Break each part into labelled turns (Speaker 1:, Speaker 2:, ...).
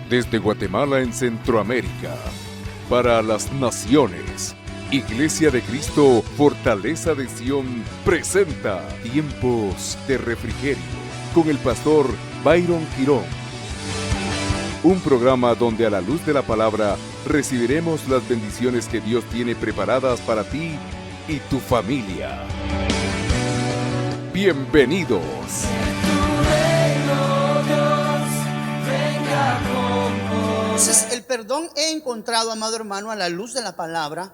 Speaker 1: Desde Guatemala en Centroamérica, para las naciones, Iglesia de Cristo, Fortaleza de Sion, presenta Tiempos de Refrigerio con el pastor Byron Quirón. Un programa donde a la luz de la palabra recibiremos las bendiciones que Dios tiene preparadas para ti y tu familia. Bienvenidos.
Speaker 2: Entonces, el perdón he encontrado, amado hermano, a la luz de la palabra,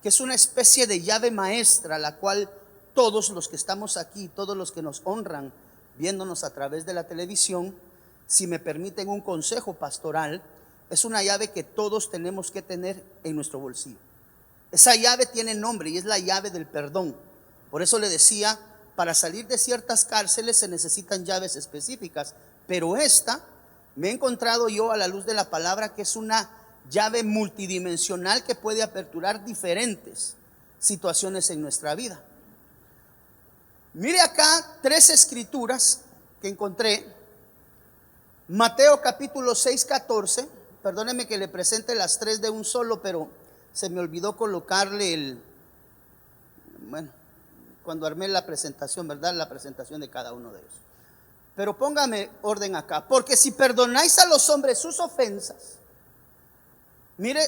Speaker 2: que es una especie de llave maestra, la cual todos los que estamos aquí, todos los que nos honran viéndonos a través de la televisión, si me permiten un consejo pastoral, es una llave que todos tenemos que tener en nuestro bolsillo. Esa llave tiene nombre y es la llave del perdón. Por eso le decía, para salir de ciertas cárceles se necesitan llaves específicas, pero esta me he encontrado yo a la luz de la palabra que es una llave multidimensional que puede aperturar diferentes situaciones en nuestra vida. Mire acá 3 escrituras que encontré. Mateo capítulo 6, 14. Perdóneme que le presente las 3 de un solo, pero se me olvidó colocarle cuando armé la presentación, ¿verdad? La presentación de cada uno de ellos. Pero póngame orden acá. Porque si perdonáis a los hombres sus ofensas, mire,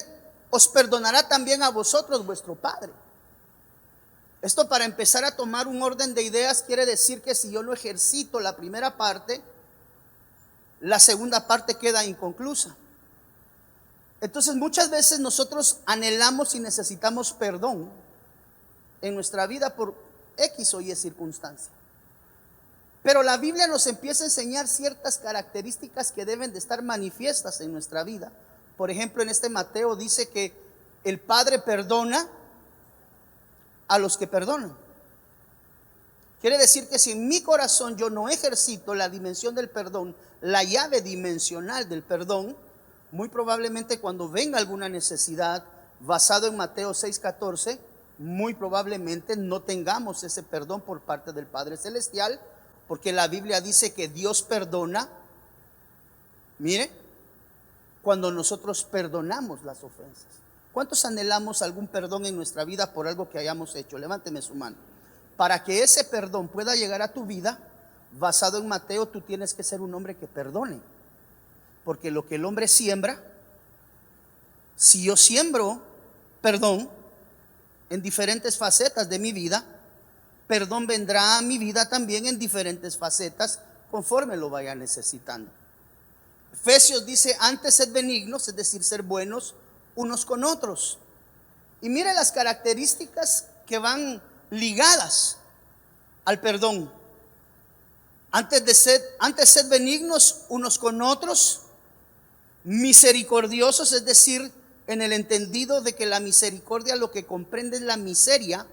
Speaker 2: os perdonará también a vosotros vuestro Padre. Esto, para empezar a tomar un orden de ideas, quiere decir que si yo no ejercito la primera parte, la segunda parte queda inconclusa. Entonces muchas veces nosotros anhelamos y necesitamos perdón en nuestra vida por X o Y circunstancia. Pero la Biblia nos empieza a enseñar ciertas características que deben de estar manifiestas en nuestra vida. Por ejemplo, en este Mateo dice que el Padre perdona a los que perdonan. Quiere decir que si en mi corazón yo no ejercito la dimensión del perdón, la llave dimensional del perdón, muy probablemente cuando venga alguna necesidad, basado en Mateo 6:14, muy probablemente no tengamos ese perdón por parte del Padre Celestial, porque la Biblia dice que Dios perdona, mire, cuando nosotros perdonamos las ofensas. ¿Cuántos anhelamos algún perdón en nuestra vida por algo que hayamos hecho? Levánteme su mano. Para que ese perdón pueda llegar a tu vida, basado en Mateo, tú tienes que ser un hombre que perdone. Porque lo que el hombre siembra, si yo siembro perdón en diferentes facetas de mi vida, perdón vendrá a mi vida también en diferentes facetas conforme lo vaya necesitando. Efesios dice, antes sed benignos, es decir, ser buenos unos con otros. Y mire las características que van ligadas al perdón. Antes sed benignos unos con otros, misericordiosos, es decir, en el entendido de que la misericordia lo que comprende es la miseria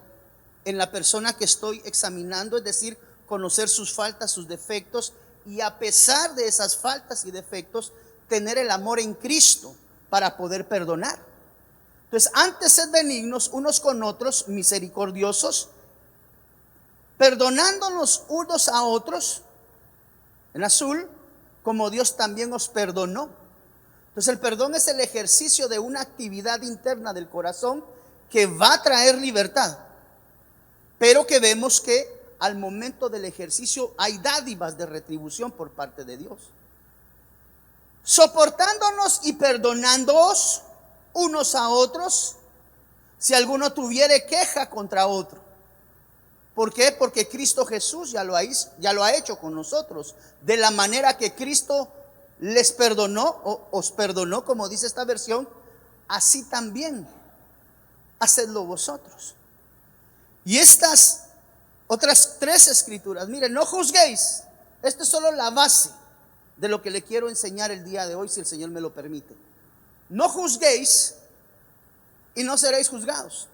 Speaker 2: en la persona que estoy examinando, es decir, conocer sus faltas, sus defectos, y a pesar de esas faltas y defectos, tener el amor en Cristo para poder perdonar. Entonces, antes sed benignos unos con otros, misericordiosos, perdonándonos unos a otros, en azul, como Dios también os perdonó. Entonces, el perdón es el ejercicio de una actividad interna del corazón que va a traer libertad, pero que vemos que al momento del ejercicio hay dádivas de retribución por parte de Dios. Soportándonos y perdonándoos unos a otros, si alguno tuviere queja contra otro. ¿Por qué? Porque Cristo Jesús ya lo ha hecho con nosotros. De la manera que Cristo les perdonó o os perdonó, como dice esta versión, así también hacedlo vosotros. Y estas otras 3 escrituras, miren, no juzguéis. Esto es solo la base de lo que le quiero enseñar el día de hoy, si el Señor me lo permite. No juzguéis y no seréis juzgados.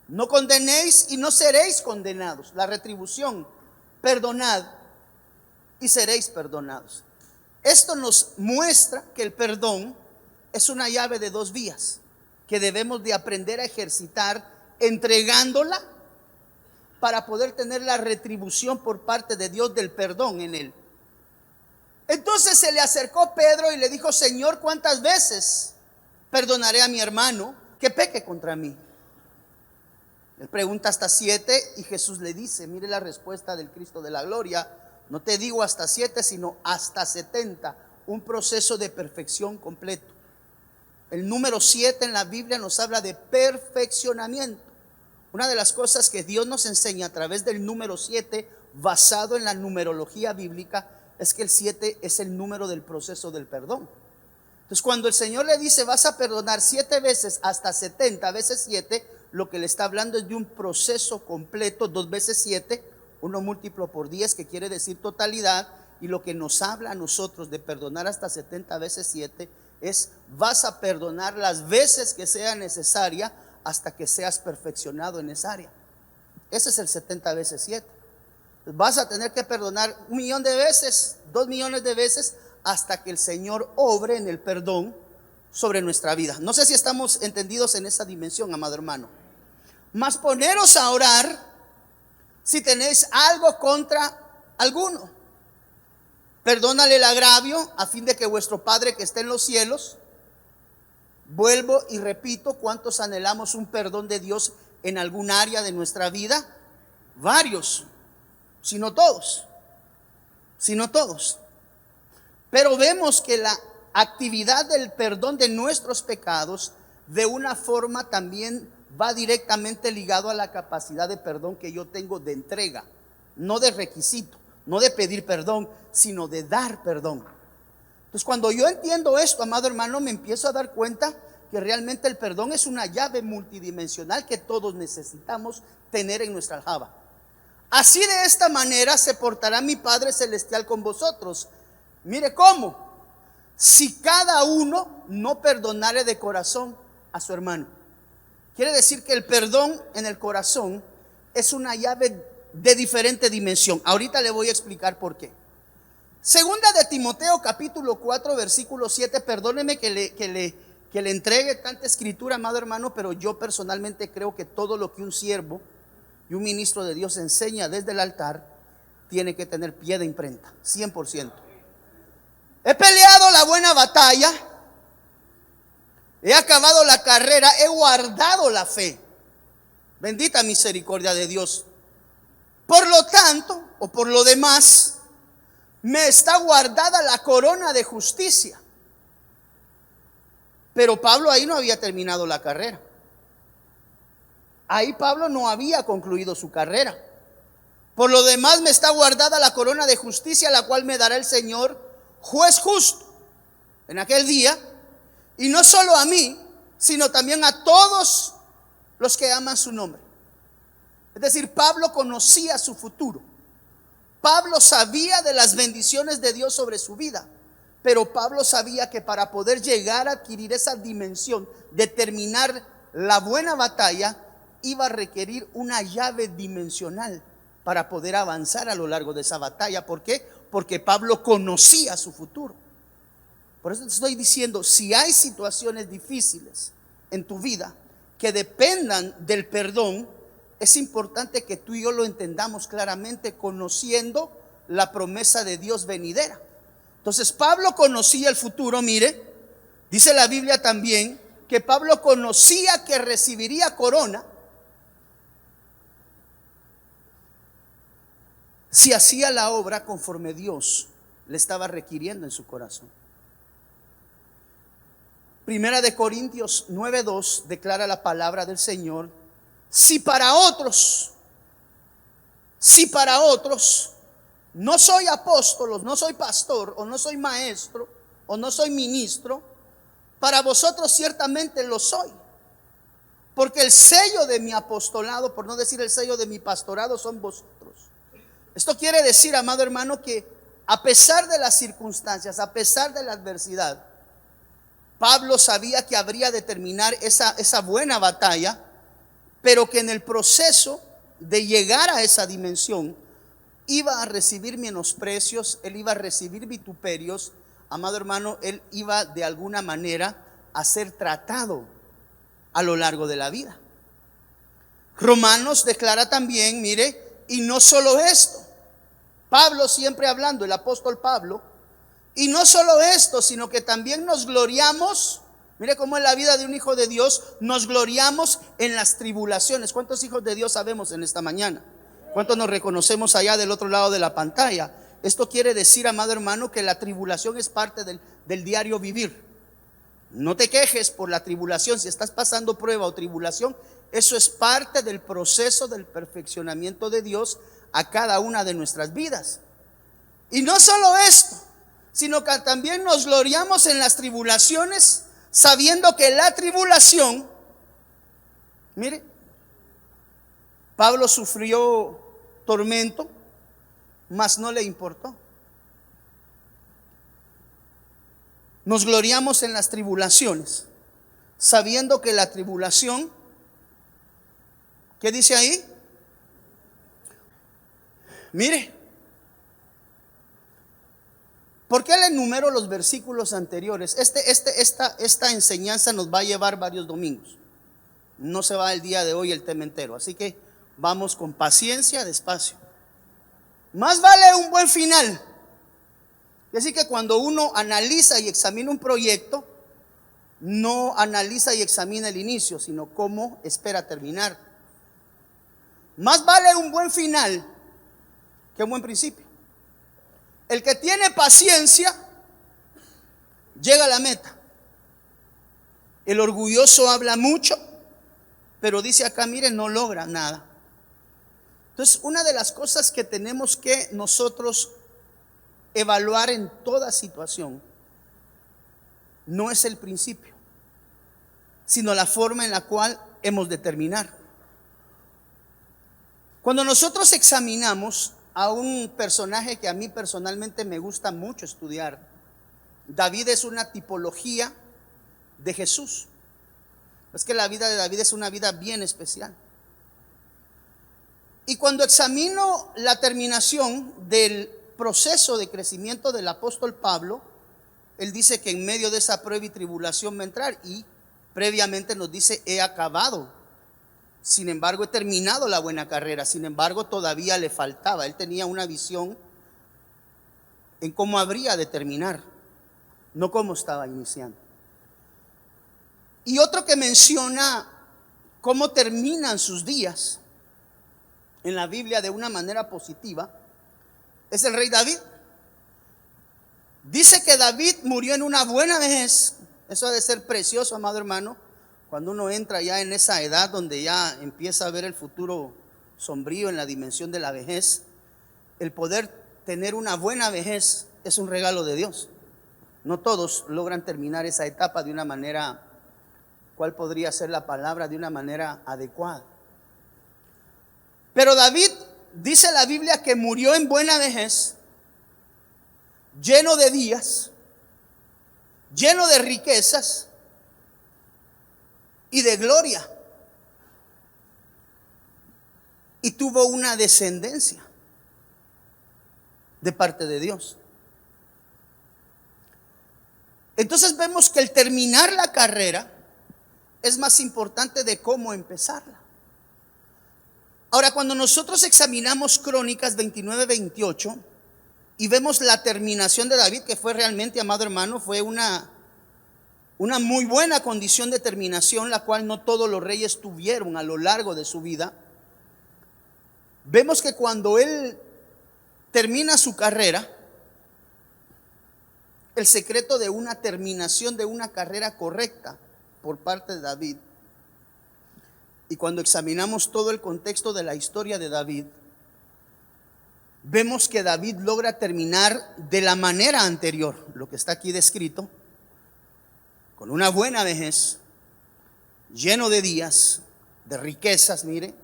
Speaker 2: No condenéis y no seréis condenados. La retribución, perdonad y seréis perdonados. Esto nos muestra que el perdón es una llave de 2 vías que debemos de aprender a ejercitar, entregándola para poder tener la retribución por parte de Dios del perdón en él. Entonces se le acercó Pedro y le dijo: Señor, ¿cuántas veces perdonaré a mi hermano que peque contra mí? Él pregunta: hasta 7, y Jesús le dice, mire la respuesta del Cristo de la gloria: no te digo hasta 7, sino hasta 70, un proceso de perfección completo. El número 7 en la Biblia nos habla de perfeccionamiento. Una de las cosas que Dios nos enseña a través del número 7, basado en la numerología bíblica, es que el 7 es el número del proceso del perdón. Entonces, cuando el Señor le dice: vas a perdonar 7 veces hasta 70 veces 7, lo que le está hablando es de un proceso completo. 2 veces 7, 1 múltiplo por 10, que quiere decir totalidad. Y lo que nos habla a nosotros de perdonar hasta 70 veces 7 es: vas a perdonar las veces que sea necesaria hasta que seas perfeccionado en esa área. Ese es el 70 veces 7. Vas a tener que perdonar 1.000.000 de veces, 2.000.000 de veces, hasta que el Señor obre en el perdón sobre nuestra vida. No sé si estamos entendidos en esa dimensión, amado hermano. Mas poneros a orar si tenéis algo contra alguno. Perdónale el agravio, a fin de que vuestro Padre que está en los cielos. Vuelvo y repito: ¿cuántos anhelamos un perdón de Dios en algún área de nuestra vida? Varios, si no todos. Pero vemos que la actividad del perdón de nuestros pecados, de una forma, también va directamente ligado a la capacidad de perdón que yo tengo de entrega, no de requisito, no de pedir perdón, sino de dar perdón. Entonces, cuando yo entiendo esto, amado hermano, me empiezo a dar cuenta que realmente el perdón es una llave multidimensional que todos necesitamos tener en nuestra aljaba. Así, de esta manera se portará mi Padre Celestial con vosotros. Mire cómo: si cada uno no perdonare de corazón a su hermano. Quiere decir que el perdón en el corazón es una llave de diferente dimensión. Ahorita le voy a explicar por qué. Segunda de Timoteo capítulo 4 versículo 7. Perdóneme que le entregue tanta escritura, amado hermano, pero yo personalmente creo que todo lo que un siervo y un ministro de Dios enseña desde el altar tiene que tener pie de imprenta, 100%. He peleado la buena batalla, he acabado la carrera, he guardado la fe. Bendita misericordia de Dios. Por lo tanto, o por lo demás, me está guardada la corona de justicia. Pero Pablo ahí no había terminado la carrera. Ahí Pablo no había concluido su carrera. Por lo demás, me está guardada la corona de justicia, la cual me dará el Señor, juez justo, en aquel día. Y no solo a mí, sino también a todos los que aman su nombre. Es decir, Pablo conocía su futuro. Pablo sabía de las bendiciones de Dios sobre su vida. Pero Pablo sabía que para poder llegar a adquirir esa dimensión de terminar la buena batalla, iba a requerir una llave dimensional para poder avanzar a lo largo de esa batalla. ¿Por qué? Porque Pablo conocía su futuro. Por eso te estoy diciendo: si hay situaciones difíciles en tu vida que dependan del perdón, es importante que tú y yo lo entendamos claramente, conociendo la promesa de Dios venidera. Entonces, Pablo conocía el futuro. Mire, dice la Biblia también que Pablo conocía que recibiría corona si hacía la obra conforme Dios le estaba requiriendo en su corazón. Primera de Corintios 9:2 declara la palabra del Señor: si para otros no soy apóstol, no soy pastor, o no soy maestro, o no soy ministro, para vosotros ciertamente lo soy. Porque el sello de mi apostolado, por no decir el sello de mi pastorado, son vosotros. Esto quiere decir, amado hermano, que a pesar de las circunstancias, a pesar de la adversidad, Pablo sabía que habría de terminar esa buena batalla, pero que en el proceso de llegar a esa dimensión iba a recibir menosprecios, él iba a recibir vituperios. Amado hermano, él iba de alguna manera a ser tratado a lo largo de la vida. Romanos declara también, mire, y no solo esto, Pablo siempre hablando, el apóstol Pablo, Y no solo esto, sino que también nos gloriamos. Mire cómo en la vida de un hijo de Dios nos gloriamos en las tribulaciones. ¿Cuántos hijos de Dios sabemos en esta mañana? ¿Cuántos nos reconocemos allá del otro lado de la pantalla? Esto quiere decir, amado hermano, que la tribulación es parte del diario vivir. No te quejes por la tribulación. Si estás pasando prueba o tribulación, eso es parte del proceso del perfeccionamiento de Dios a cada una de nuestras vidas. Y no solo esto, sino que también nos gloriamos en las tribulaciones, sabiendo que la tribulación, mire, Pablo sufrió tormento, mas no le importó. Nos gloriamos en las tribulaciones, sabiendo que la tribulación, ¿qué dice ahí? Mire, ¿por qué le enumero los versículos anteriores? Esta enseñanza nos va a llevar varios domingos. No se va el día de hoy el tema entero, así que vamos con paciencia, despacio. Más vale un buen final. Así que cuando uno analiza y examina un proyecto, no analiza y examina el inicio, sino cómo espera terminar. Más vale un buen final que un buen principio. El que tiene paciencia llega a la meta. El orgulloso habla mucho, pero dice acá, miren, no logra nada. Entonces, una de las cosas que tenemos que nosotros evaluar en toda situación no es el principio, sino la forma en la cual hemos de terminar. Cuando nosotros examinamos a un personaje que a mí personalmente me gusta mucho estudiar, David es una tipología de Jesús. Es que la vida de David es una vida bien especial. Y cuando examino la terminación del proceso de crecimiento del apóstol Pablo, él dice que en medio de esa prueba y tribulación va a entrar, y previamente nos dice, he acabado. Sin embargo, he terminado la buena carrera. Sin embargo, todavía le faltaba. Él tenía una visión en cómo habría de terminar, no cómo estaba iniciando. Y otro que menciona cómo terminan sus días en la Biblia de una manera positiva es el rey David. Dice que David murió en una buena vejez. Eso ha de ser precioso, amado hermano, cuando uno entra ya en esa edad donde ya empieza a ver el futuro sombrío en la dimensión de la vejez. El poder tener una buena vejez es un regalo de Dios. No todos logran terminar esa etapa de una manera, ¿cuál podría ser la palabra? De una manera adecuada. Pero David, dice la Biblia, que murió en buena vejez, lleno de días, lleno de riquezas y de gloria. Y tuvo una descendencia de parte de Dios. Entonces vemos que el terminar la carrera es más importante de cómo empezarla. Ahora, cuando nosotros examinamos Crónicas 29-28 y vemos la terminación de David, que fue realmente, amado hermano, fue una muy buena condición de terminación, la cual no todos los reyes tuvieron a lo largo de su vida. Vemos que cuando él termina su carrera, el secreto de una terminación de una carrera correcta por parte de David, y cuando examinamos todo el contexto de la historia de David, vemos que David logra terminar de la manera anterior, lo que está aquí descrito, con una buena vejez, lleno de días, de riquezas, mire,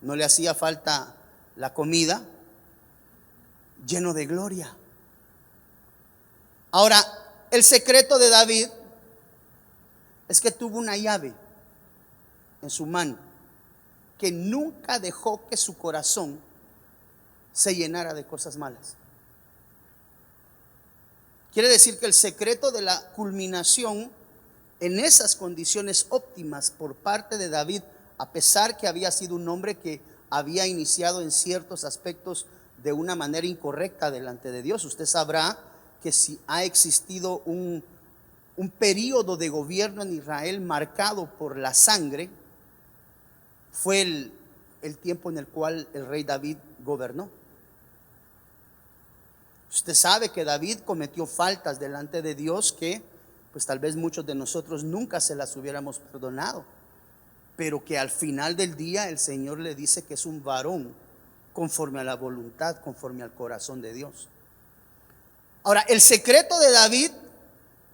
Speaker 2: no le hacía falta la comida, lleno de gloria. Ahora, el secreto de David es que tuvo una llave en su mano, que nunca dejó que su corazón se llenara de cosas malas. Quiere decir que el secreto de la culminación en esas condiciones óptimas por parte de David, a pesar que había sido un hombre que había iniciado en ciertos aspectos de una manera incorrecta delante de Dios. Usted sabrá que si ha existido un periodo de gobierno en Israel marcado por la sangre, fue el tiempo en el cual el rey David gobernó. Usted sabe que David cometió faltas delante de Dios que pues tal vez muchos de nosotros nunca se las hubiéramos perdonado, pero que al final del día el Señor le dice que es un varón conforme a la voluntad, conforme al corazón de Dios. Ahora, el secreto de David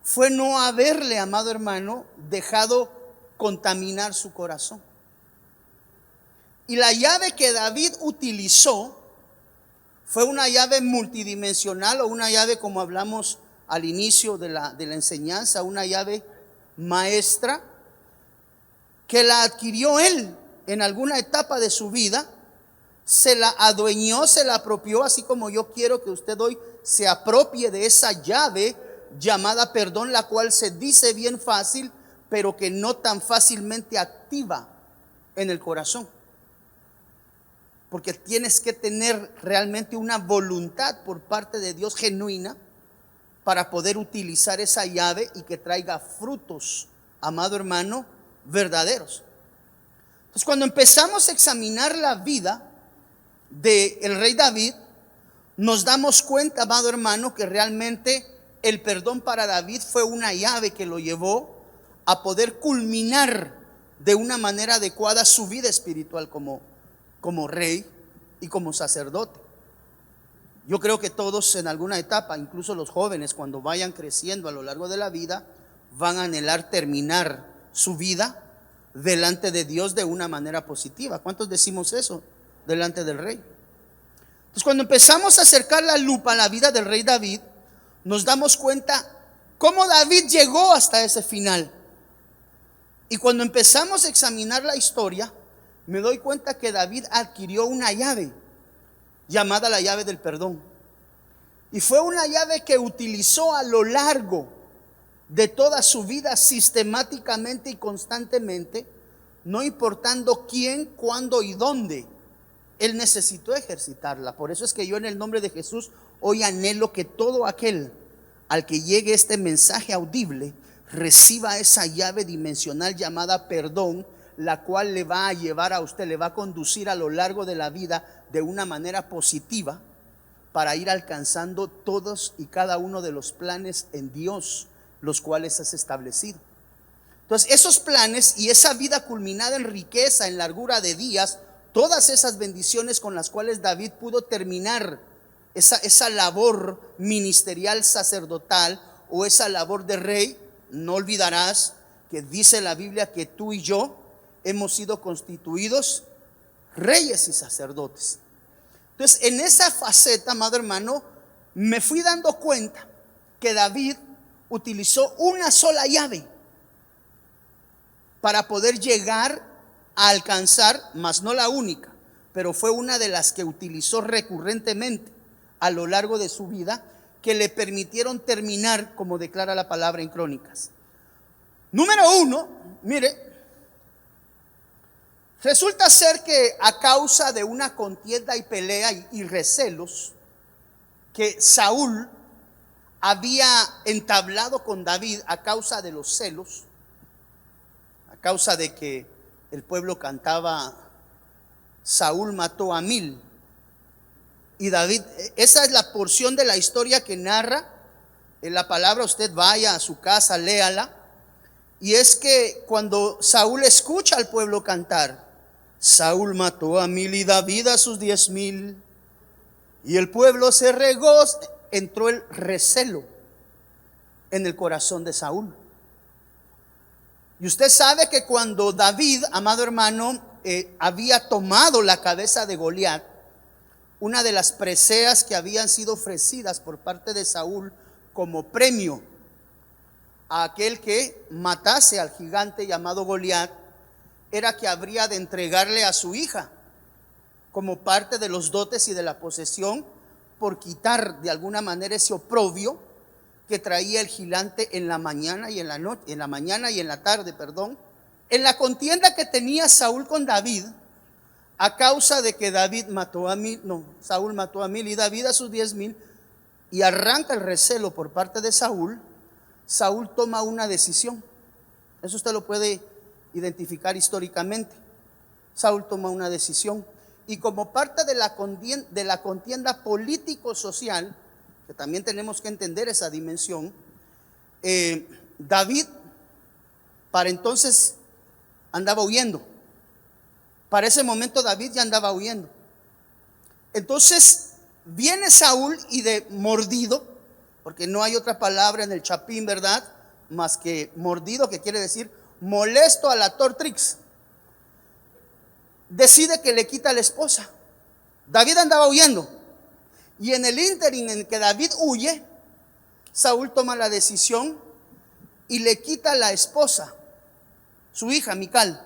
Speaker 2: fue no haberle, amado hermano, dejado contaminar su corazón. Y la llave que David utilizó fue una llave multidimensional, o una llave, como hablamos al inicio de la enseñanza, una llave maestra que la adquirió él en alguna etapa de su vida, se la adueñó, se la apropió, así como yo quiero que usted hoy se apropie de esa llave llamada perdón, la cual se dice bien fácil, pero que no tan fácilmente activa en el corazón. Porque tienes que tener realmente una voluntad por parte de Dios genuina para poder utilizar esa llave y que traiga frutos, amado hermano, verdaderos. Entonces, cuando empezamos a examinar la vida del rey David, nos damos cuenta, amado hermano, que realmente el perdón para David fue una llave que lo llevó a poder culminar de una manera adecuada su vida espiritual como rey y como sacerdote. Yo creo que todos en alguna etapa, incluso los jóvenes, cuando vayan creciendo a lo largo de la vida, van a anhelar terminar su vida delante de Dios de una manera positiva. ¿Cuántos decimos eso delante del rey? Entonces, cuando empezamos a acercar la lupa a la vida del rey David, nos damos cuenta cómo David llegó hasta ese final. Y cuando empezamos a examinar la historia, me doy cuenta que David adquirió una llave llamada la llave del perdón. Y fue una llave que utilizó a lo largo de toda su vida sistemáticamente y constantemente, no importando quién, cuándo y dónde. Él necesitó ejercitarla. Por eso es que yo, en el nombre de Jesús, hoy anhelo que todo aquel al que llegue este mensaje audible reciba esa llave dimensional llamada perdón, la cual le va a llevar a usted, le va a conducir a lo largo de la vida de una manera positiva para ir alcanzando todos y cada uno de los planes en Dios, los cuales has establecido. Entonces, esos planes y esa vida culminada en riqueza, en largura de días, todas esas bendiciones con las cuales David pudo terminar esa labor ministerial sacerdotal o esa labor de rey. No olvidarás que dice la Biblia que tú y yo hemos sido constituidos reyes y sacerdotes. Entonces, en esa faceta, amado hermano, me fui dando cuenta que David utilizó una sola llave para poder llegar a alcanzar, mas no la única, pero fue una de las que utilizó recurrentemente a lo largo de su vida, que le permitieron terminar, como declara la palabra en Crónicas. Número 1, mire, resulta ser que a causa de una contienda y pelea y recelos que Saúl había entablado con David a causa de los celos, a causa de que el pueblo cantaba: Saúl mató a 1000. Y David, esa es la porción de la historia que narra en la palabra. Usted vaya a su casa, léala. Y es que cuando Saúl escucha al pueblo cantar: Saúl mató a 1000 y David a sus 10,000, y el pueblo se regó, entró el recelo en el corazón de Saúl. Y usted sabe que cuando David, amado hermano, había tomado la cabeza de Goliat, una de las preseas que habían sido ofrecidas por parte de Saúl como premio a aquel que matase al gigante llamado Goliat, era que habría de entregarle a su hija como parte de los dotes y de la posesión, por quitar de alguna manera ese oprobio que traía el gigante en la mañana y en la noche, en la mañana y en la tarde, en la contienda que tenía Saúl con David, a causa de que Saúl mató a 1000 y David a sus 10,000. y arranca el recelo por parte de Saúl, Saúl toma una decisión. Eso usted lo puede identificar históricamente. Saúl toma una decisión, y como parte de la contienda político-social, que también tenemos que entender esa dimensión, David para entonces andaba huyendo. Para ese momento David ya andaba huyendo. Entonces viene Saúl y de mordido, porque no hay otra palabra en el chapín, ¿verdad?, más que mordido, que quiere decir molesto a la tortrix, decide que le quita a la esposa. David andaba huyendo, y en el ínterin en que David huye, Saúl toma la decisión y le quita a la esposa, su hija Mical.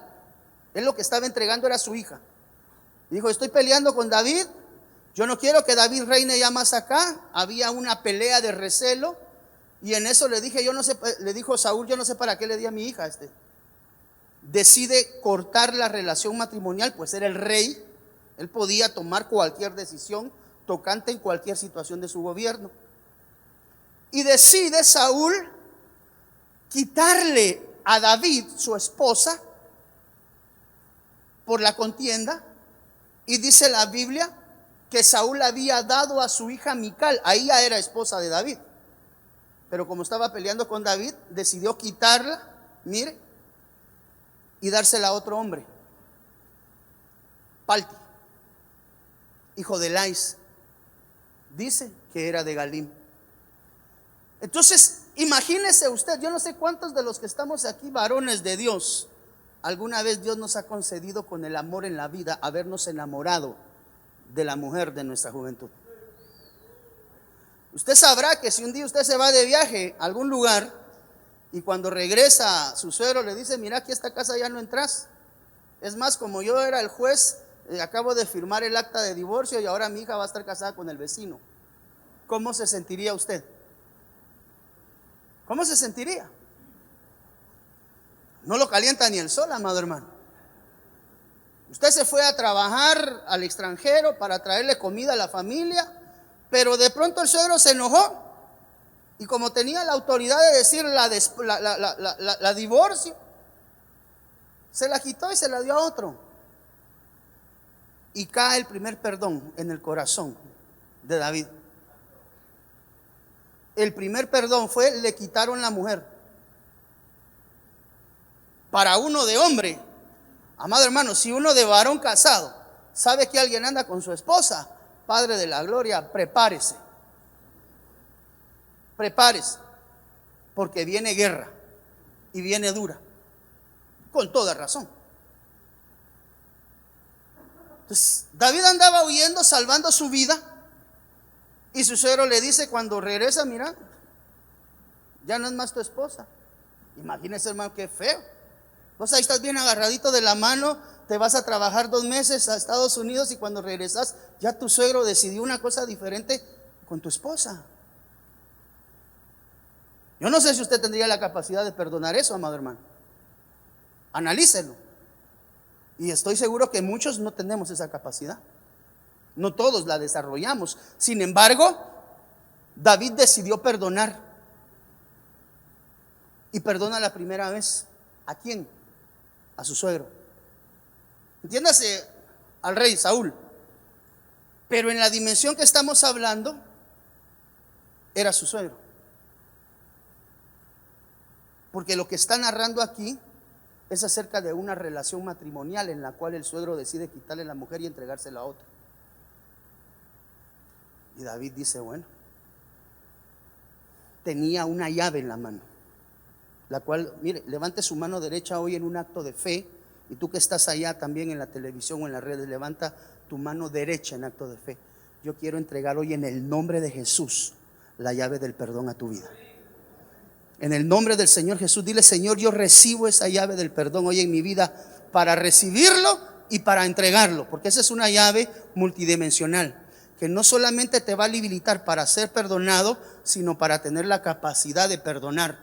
Speaker 2: Él lo que estaba entregando era su hija. Dijo: estoy peleando con David, yo no quiero que David reine ya más acá. Había una pelea de recelo, y en eso le dijo Saúl: yo no sé para qué le di a mi hija a este. Decide cortar la relación matrimonial, pues era el rey, él podía tomar cualquier decisión tocante en cualquier situación de su gobierno. Y decide Saúl quitarle a David su esposa por la contienda, y dice la Biblia que Saúl había dado a su hija Mical. Ahí ya era esposa de David, pero como estaba peleando con David, decidió quitarla, mire, y dársela a otro hombre, Palti, hijo de Lais, dice que era de Galim. Entonces imagínese usted, yo no sé cuántos de los que estamos aquí, varones de Dios, alguna vez Dios nos ha concedido con el amor en la vida habernos enamorado de la mujer de nuestra juventud. Usted sabrá que si un día usted se va de viaje a algún lugar y cuando regresa su suegro le dice: mira, aquí a esta casa ya no entras. Es más, como yo era el juez, acabo de firmar el acta de divorcio y ahora mi hija va a estar casada con el vecino. ¿Cómo se sentiría usted? ¿Cómo se sentiría? No lo calienta ni el sol, amado hermano. Usted se fue a trabajar al extranjero para traerle comida a la familia, pero de pronto el suegro se enojó, y como tenía la autoridad de decir la divorcio, se la quitó y se la dio a otro. Y cae el primer perdón en el corazón de David. El primer perdón fue: le quitaron la mujer. Para uno de hombre, amado hermano, si uno de varón casado sabe que alguien anda con su esposa, Padre de la gloria, prepárese, porque viene guerra y viene dura, con toda razón. Entonces David andaba huyendo, salvando su vida, y su suegro le dice cuando regresa: mira, ya no es más tu esposa. Imagínese, hermano, qué feo. Vos ahí estás bien agarradito de la mano, te vas a trabajar 2 meses a Estados Unidos, y cuando regresas ya tu suegro decidió una cosa diferente con tu esposa. Yo no sé si usted tendría la capacidad de perdonar eso, amado hermano. Analícelo. Y estoy seguro que muchos no tenemos esa capacidad. No todos la desarrollamos. Sin embargo, David decidió perdonar. Y perdona la primera vez. ¿A quién? A su suegro. Entiéndase, al rey Saúl. Pero en la dimensión que estamos hablando, era su suegro. Porque lo que está narrando aquí es acerca de una relación matrimonial en la cual el suegro decide quitarle la mujer y entregársela a otro. Y David dice: bueno, tenía una llave en la mano, la cual, mire, levante su mano derecha hoy en un acto de fe. Y tú que estás allá también en la televisión o en las redes, levanta tu mano derecha en acto de fe. Yo quiero entregar hoy en el nombre de Jesús la llave del perdón a tu vida. En el nombre del Señor Jesús, dile: Señor, yo recibo esa llave del perdón hoy en mi vida, para recibirlo y para entregarlo, porque esa es una llave multidimensional que no solamente te va a habilitar para ser perdonado, sino para tener la capacidad de perdonar.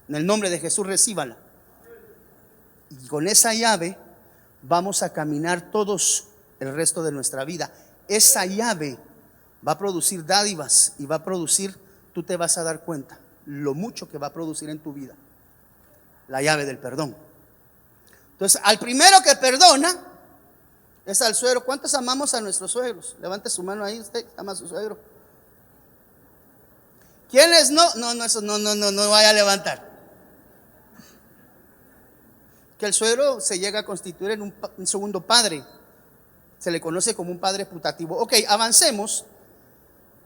Speaker 2: En el nombre de Jesús, recíbala. Y con esa llave vamos a caminar todos el resto de nuestra vida. Esa llave va a producir dádivas y va a producir, tú te vas a dar cuenta lo mucho que va a producir en tu vida la llave del perdón. Entonces, al primero que perdona es al suegro. ¿Cuántos amamos a nuestros suegros? Levante su mano ahí, usted ama a su suegro. ¿Quiénes no? No vaya a levantar. Que el suegro se llega a constituir en un segundo padre. Se le conoce como un padre putativo. Ok, avancemos.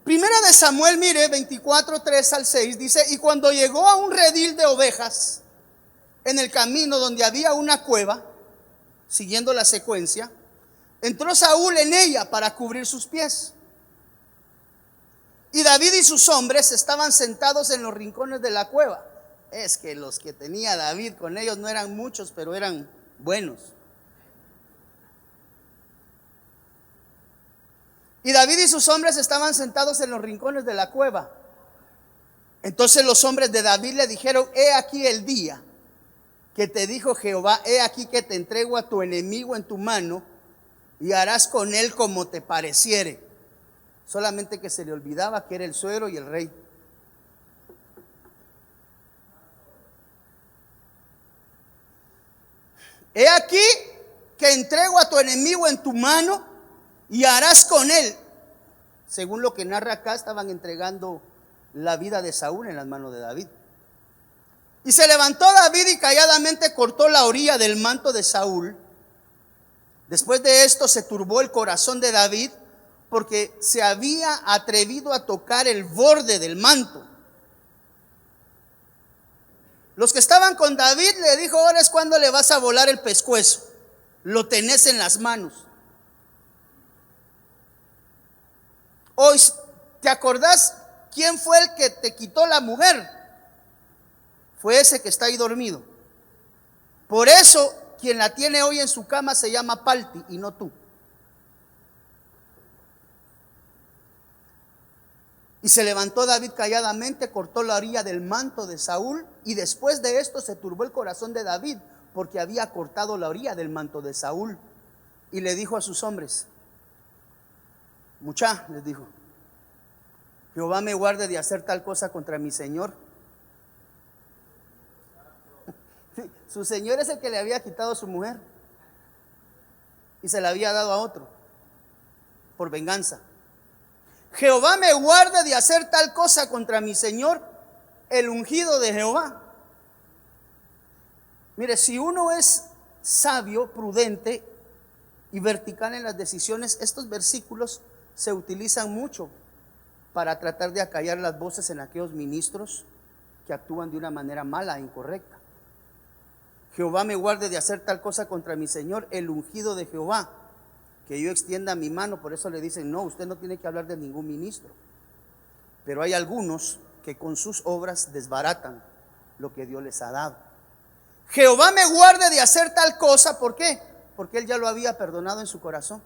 Speaker 2: Primera de Samuel, mire, 24, 3 al 6, dice: y cuando llegó a un redil de ovejas, en el camino donde había una cueva, siguiendo la secuencia, entró Saúl en ella para cubrir sus pies. Y David y sus hombres estaban sentados en los rincones de la cueva. Es que los que tenía David con ellos no eran muchos, pero eran buenos. Y David y sus hombres estaban sentados en los rincones de la cueva. Entonces los hombres de David le dijeron: he aquí el día que te dijo Jehová, he aquí que te entrego a tu enemigo en tu mano y harás con él como te pareciere. Solamente que se le olvidaba que era el suegro y el rey. He aquí que entrego a tu enemigo en tu mano y harás con él. Según lo que narra acá, estaban entregando la vida de Saúl en las manos de David. Y se levantó David y calladamente cortó la orilla del manto de Saúl. Después de esto se turbó el corazón de David, porque se había atrevido a tocar el borde del manto. Los que estaban con David le dijo: ahora es cuando le vas a volar el pescuezo, lo tenés en las manos. Hoy, ¿te acordás quién fue el que te quitó la mujer? Fue ese que está ahí dormido. Por eso quien la tiene hoy en su cama se llama Palti y no tú. Y se levantó David calladamente, cortó la orilla del manto de Saúl, y después de esto se turbó el corazón de David, porque había cortado la orilla del manto de Saúl. Y le dijo a sus hombres: muchachos, les dijo, Jehová me guarde de hacer tal cosa contra mi señor. Su señor es el que le había quitado a su mujer y se la había dado a otro por venganza. Jehová me guarde de hacer tal cosa contra mi señor, el ungido de Jehová. Mire, si uno es sabio, prudente y vertical en las decisiones, estos versículos se utilizan mucho para tratar de acallar las voces en aquellos ministros que actúan de una manera mala e incorrecta. Jehová me guarde de hacer tal cosa contra mi señor, el ungido de Jehová, que yo extienda mi mano. Por eso le dicen: no, usted no tiene que hablar de ningún ministro. Pero hay algunos que con sus obras desbaratan lo que Dios les ha dado. Jehová me guarde de hacer tal cosa. ¿Por qué? Porque él ya lo había perdonado en su corazón.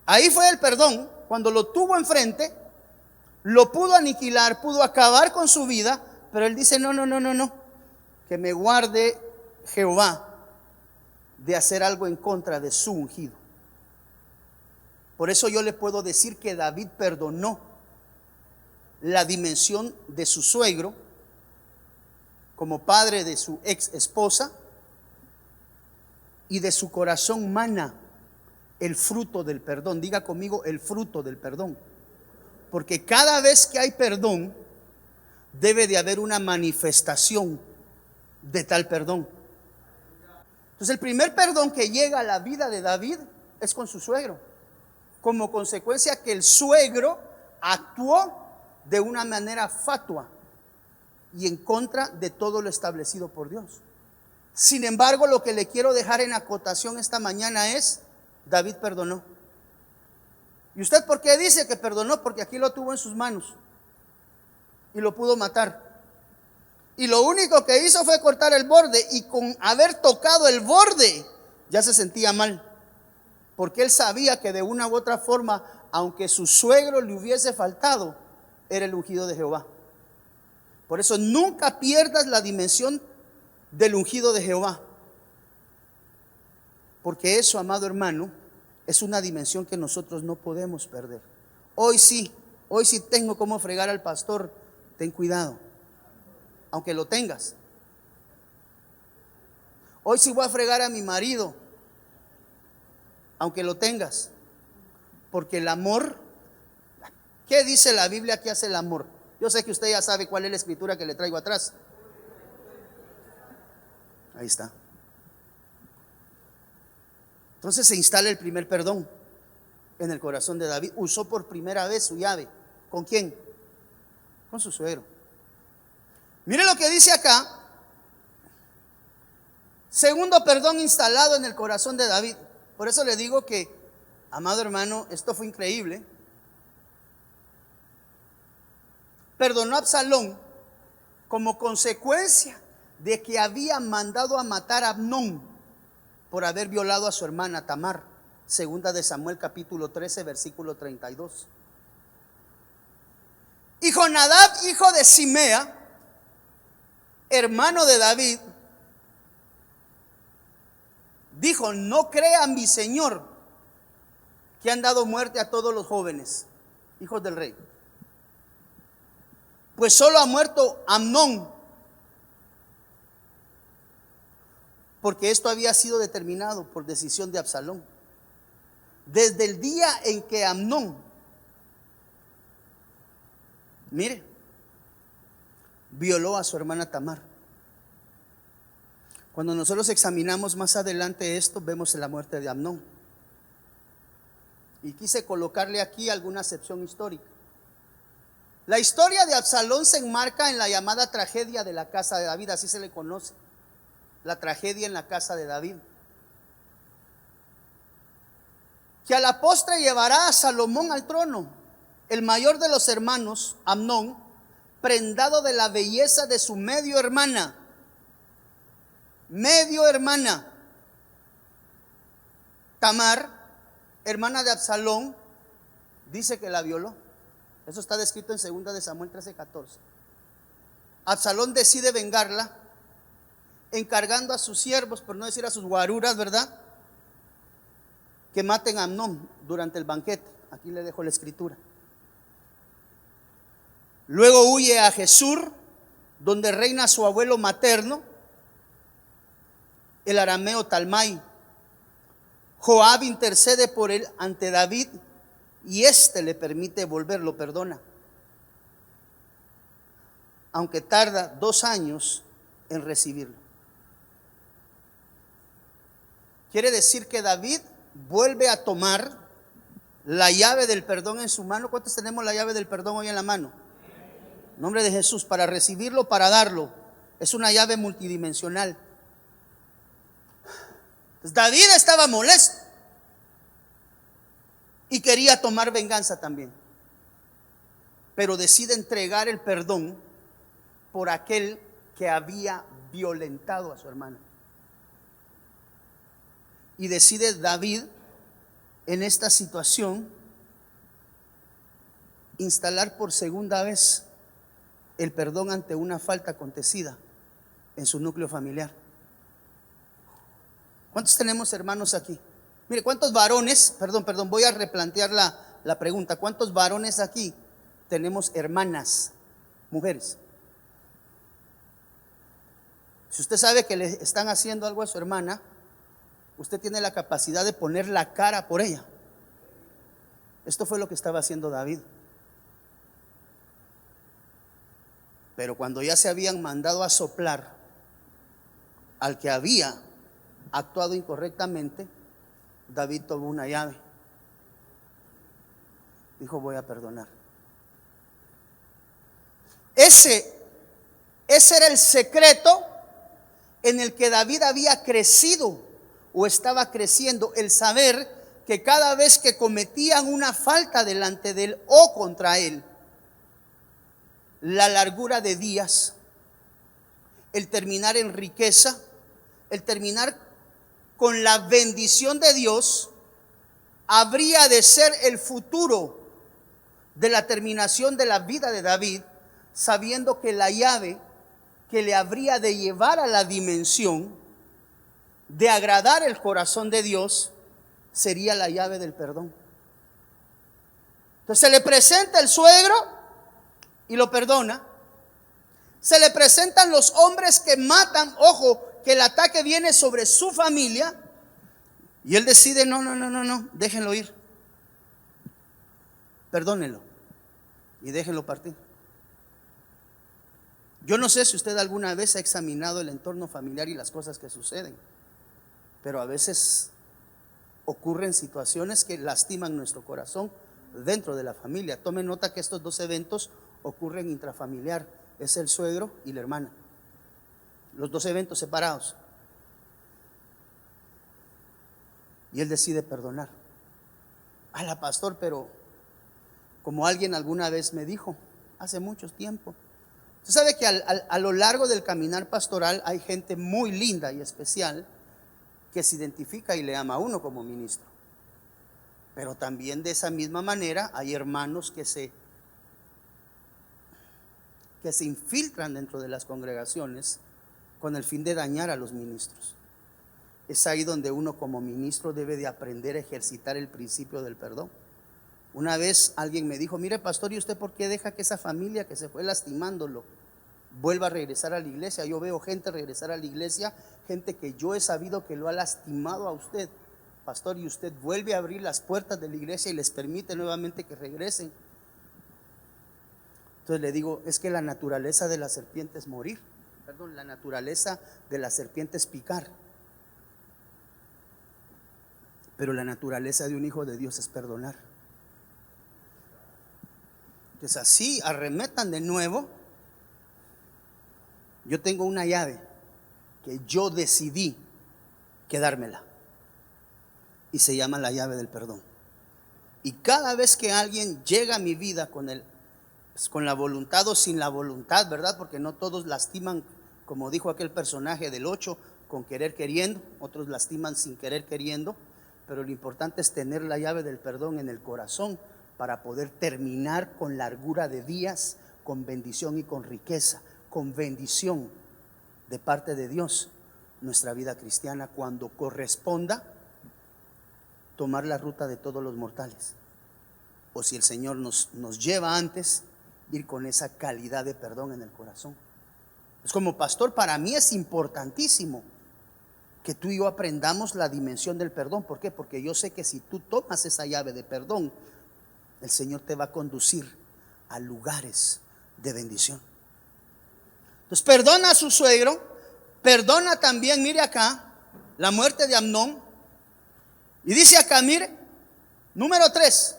Speaker 2: Ahí fue el perdón. Cuando lo tuvo enfrente, lo pudo aniquilar, pudo acabar con su vida. Pero él dice: no, que me guarde Jehová de hacer algo en contra de su ungido. Por eso yo le puedo decir que David perdonó la dimensión de su suegro como padre de su ex esposa, y de su corazón mana el fruto del perdón. Diga conmigo: el fruto del perdón. Porque cada vez que hay perdón, debe de haber una manifestación de tal perdón. Entonces el primer perdón que llega a la vida de David es con su suegro, como consecuencia que el suegro actuó de una manera fatua y en contra de todo lo establecido por Dios. Sin embargo, lo que le quiero dejar en acotación esta mañana es: David perdonó. ¿Y usted por qué dice que perdonó? Porque aquí lo tuvo en sus manos y lo pudo matar. Y lo único que hizo fue cortar el borde, y con haber tocado el borde ya se sentía mal, porque él sabía que de una u otra forma, aunque su suegro le hubiese faltado, era el ungido de Jehová. Por eso nunca pierdas la dimensión del ungido de Jehová, porque eso, amado hermano, es una dimensión que nosotros no podemos perder. Hoy sí tengo cómo fregar al pastor, ten cuidado, aunque lo tengas. Hoy sí voy a fregar a mi marido, aunque lo tengas, porque el amor, ¿qué dice la Biblia que hace el amor? Yo sé que usted ya sabe cuál es la escritura que le traigo atrás. Ahí está. Entonces se instala el primer perdón en el corazón de David. Usó por primera vez su llave. ¿Con quién? Con su suegro. Mire lo que dice acá. Segundo perdón instalado en el corazón de David. Por eso le digo que, amado hermano, esto fue increíble. Perdonó a Absalón como consecuencia de que había mandado a matar a Amnón por haber violado a su hermana Tamar. Segunda de Samuel capítulo 13 versículo 32. Y Jonadab, hijo de Simea, hermano de David, dijo: no crea mi señor que han dado muerte a todos los jóvenes, hijos del rey, pues solo ha muerto Amnón, porque esto había sido determinado por decisión de Absalón. Desde el día en que Amnón, mire, violó a su hermana Tamar. Cuando nosotros examinamos más adelante esto, vemos la muerte de Amnón. Y quise colocarle aquí alguna acepción histórica. La historia de Absalón se enmarca en la llamada tragedia de la casa de David, así se le conoce, la tragedia en la casa de David, que a la postre llevará a Salomón al trono. El mayor de los hermanos, Amnón, prendado de la belleza de su medio hermana, Tamar, hermana de Absalón, dice que la violó. Eso está descrito en 2 de Samuel 13:14. Absalón decide vengarla, encargando a sus siervos, por no decir a sus guaruras, ¿verdad?, que maten a Amnón durante el banquete. Aquí le dejo la escritura. Luego huye a Jesur, donde reina su abuelo materno, el arameo Talmai. Joab intercede por él ante David y éste le permite volver, lo perdona, aunque tarda 2 años en recibirlo. Quiere decir que David vuelve a tomar la llave del perdón en su mano. ¿Cuántos tenemos la llave del perdón hoy en la mano? En nombre de Jesús, para recibirlo, para darlo. Es una llave multidimensional. Entonces, David estaba molesto y quería tomar venganza también, pero decide entregar el perdón por aquel que había violentado a su hermana. Y decide David, en esta situación, instalar por segunda vez el perdón ante una falta acontecida en su núcleo familiar. ¿Cuántos tenemos hermanos aquí? Mire, ¿cuántos varones, perdón, voy a replantear la pregunta. ¿Cuántos varones aquí tenemos hermanas, mujeres? Si usted sabe que le están haciendo algo a su hermana, usted tiene la capacidad de poner la cara por ella. Esto fue lo que estaba haciendo David. Pero cuando ya se habían mandado a soplar al que había actuado incorrectamente, David tomó una llave. Dijo: voy a perdonar. Ese era el secreto en el que David había crecido o estaba creciendo, el saber que cada vez que cometían una falta delante de él o contra él, la largura de días, el terminar en riqueza, el terminar con la bendición de Dios, habría de ser el futuro de la terminación de la vida de David, sabiendo que la llave que le habría de llevar a la dimensión de agradar el corazón de Dios sería la llave del perdón. Entonces se le presenta el suegro y lo perdona. Se le presentan los hombres que matan, ojo, que el ataque viene sobre su familia, y él decide, no, déjenlo ir. Perdónenlo y déjenlo partir. Yo no sé si usted alguna vez ha examinado el entorno familiar y las cosas que suceden, pero a veces ocurren situaciones que lastiman nuestro corazón dentro de la familia. Tomen nota que estos dos eventos ocurren intrafamiliar. Es el suegro y la hermana. Los dos eventos separados. Y él decide perdonar. La pastor, pero como alguien alguna vez me dijo, hace mucho tiempo. Usted sabe que a lo largo del caminar pastoral hay gente muy linda y especial que se identifica y le ama a uno como ministro. Pero también de esa misma manera hay hermanos que se infiltran dentro de las congregaciones con el fin de dañar a los ministros. Es ahí donde uno como ministro debe de aprender a ejercitar el principio del perdón. Una vez alguien me dijo, mire pastor, ¿y usted por qué deja que esa familia que se fue lastimándolo vuelva a regresar a la iglesia? Yo veo gente regresar a la iglesia, gente que yo he sabido que lo ha lastimado a usted, pastor, y usted vuelve a abrir las puertas de la iglesia y les permite nuevamente que regresen. Entonces le digo, es que la naturaleza de la serpiente es morir. La naturaleza de la serpiente es picar. Pero la naturaleza de un hijo de Dios es perdonar. Entonces así arremetan de nuevo. Yo tengo una llave que yo decidí quedármela. Y se llama la llave del perdón. Y cada vez que alguien llega a mi vida con la voluntad o sin la voluntad, ¿verdad? Porque no todos lastiman, como dijo aquel personaje del 8, con querer queriendo, otros lastiman sin querer queriendo, pero lo importante es tener la llave del perdón en el corazón para poder terminar con largura de días, con bendición y con riqueza, con bendición de parte de Dios, nuestra vida cristiana, cuando corresponda tomar la ruta de todos los mortales, o si el Señor nos lleva antes, ir con esa calidad de perdón en el corazón. Es como pastor, para mí es importantísimo que tú y yo aprendamos la dimensión del perdón. ¿Por qué? Porque yo sé que si tú tomas esa llave de perdón, el Señor te va a conducir a lugares de bendición. Entonces perdona a su suegro, perdona también, mire acá, la muerte de Amnón. Y dice acá, mire, número 3.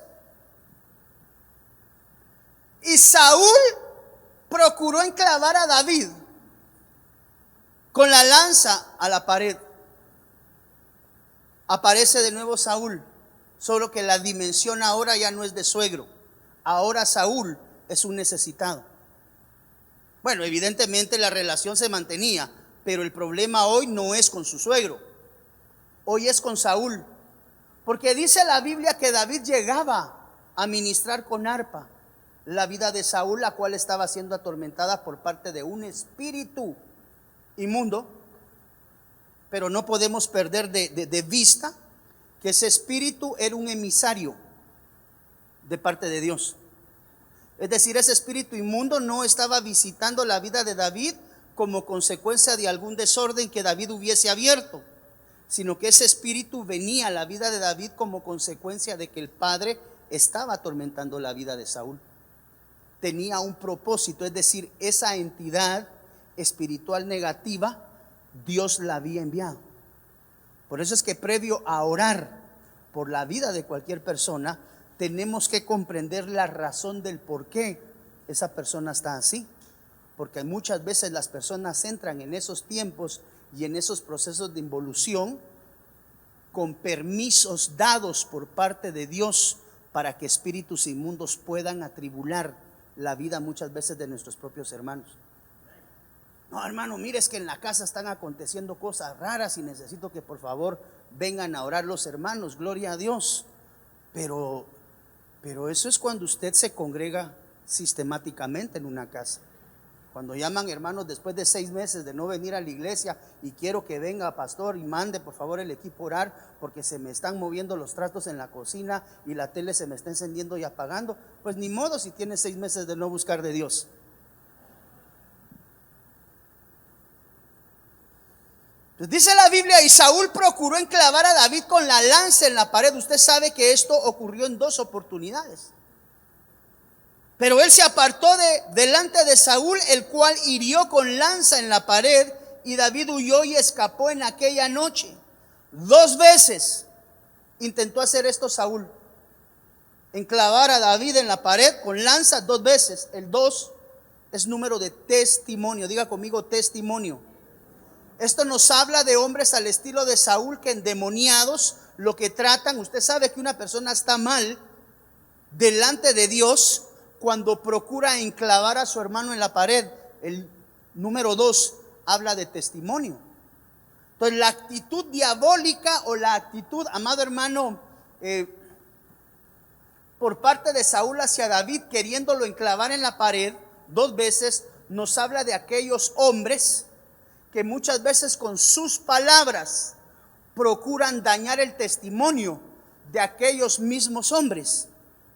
Speaker 2: Y Saúl procuró enclavar a David con la lanza a la pared. Aparece de nuevo Saúl, solo que la dimensión ahora ya no es de suegro. Ahora Saúl es un necesitado. Bueno, evidentemente la relación se mantenía, pero el problema hoy no es con su suegro, hoy es con Saúl. Porque dice la Biblia que David llegaba a ministrar con arpa la vida de Saúl, la cual estaba siendo atormentada por parte de un espíritu inmundo. Pero no podemos perder de vista que ese espíritu era un emisario de parte de Dios. Es decir, ese espíritu inmundo no estaba visitando la vida de David como consecuencia de algún desorden que David hubiese abierto, sino que ese espíritu venía a la vida de David como consecuencia de que el padre estaba atormentando la vida de Saúl. Tenía un propósito, es decir, esa entidad espiritual negativa Dios la había enviado. Por eso es que previo a orar por la vida de cualquier persona, tenemos que comprender la razón del por qué esa persona está así. Porque muchas veces las personas entran en esos tiempos y en esos procesos de involución con permisos dados por parte de Dios para que espíritus inmundos puedan atribular la vida muchas veces de nuestros propios hermanos. No, hermano, mire, es que en la casa están aconteciendo cosas raras y necesito que por favor vengan a orar los hermanos, gloria a Dios. Pero eso es cuando usted se congrega sistemáticamente en una casa. Cuando llaman hermanos después de 6 meses de no venir a la iglesia y quiero que venga pastor y mande por favor el equipo a orar porque se me están moviendo los trastos en la cocina y la tele se me está encendiendo y apagando, pues ni modo si tienes 6 meses de no buscar de Dios. Entonces dice la Biblia, y Saúl procuró enclavar a David con la lanza en la pared. Usted sabe que esto ocurrió en 2 oportunidades. Pero él se apartó delante de Saúl, el cual hirió con lanza en la pared, y David huyó y escapó en aquella noche. 2 veces intentó hacer esto Saúl, enclavar a David en la pared con lanza 2 veces. El 2 es número de testimonio. Diga conmigo, testimonio. Esto nos habla de hombres al estilo de Saúl que endemoniados lo que tratan. Usted sabe que una persona está mal delante de Dios cuando procura enclavar a su hermano en la pared. El número 2 habla de testimonio. Entonces la actitud diabólica o la actitud, amado hermano, por parte de Saúl hacia David, queriéndolo enclavar en la pared 2 veces, nos habla de aquellos hombres que muchas veces con sus palabras procuran dañar el testimonio de aquellos mismos hombres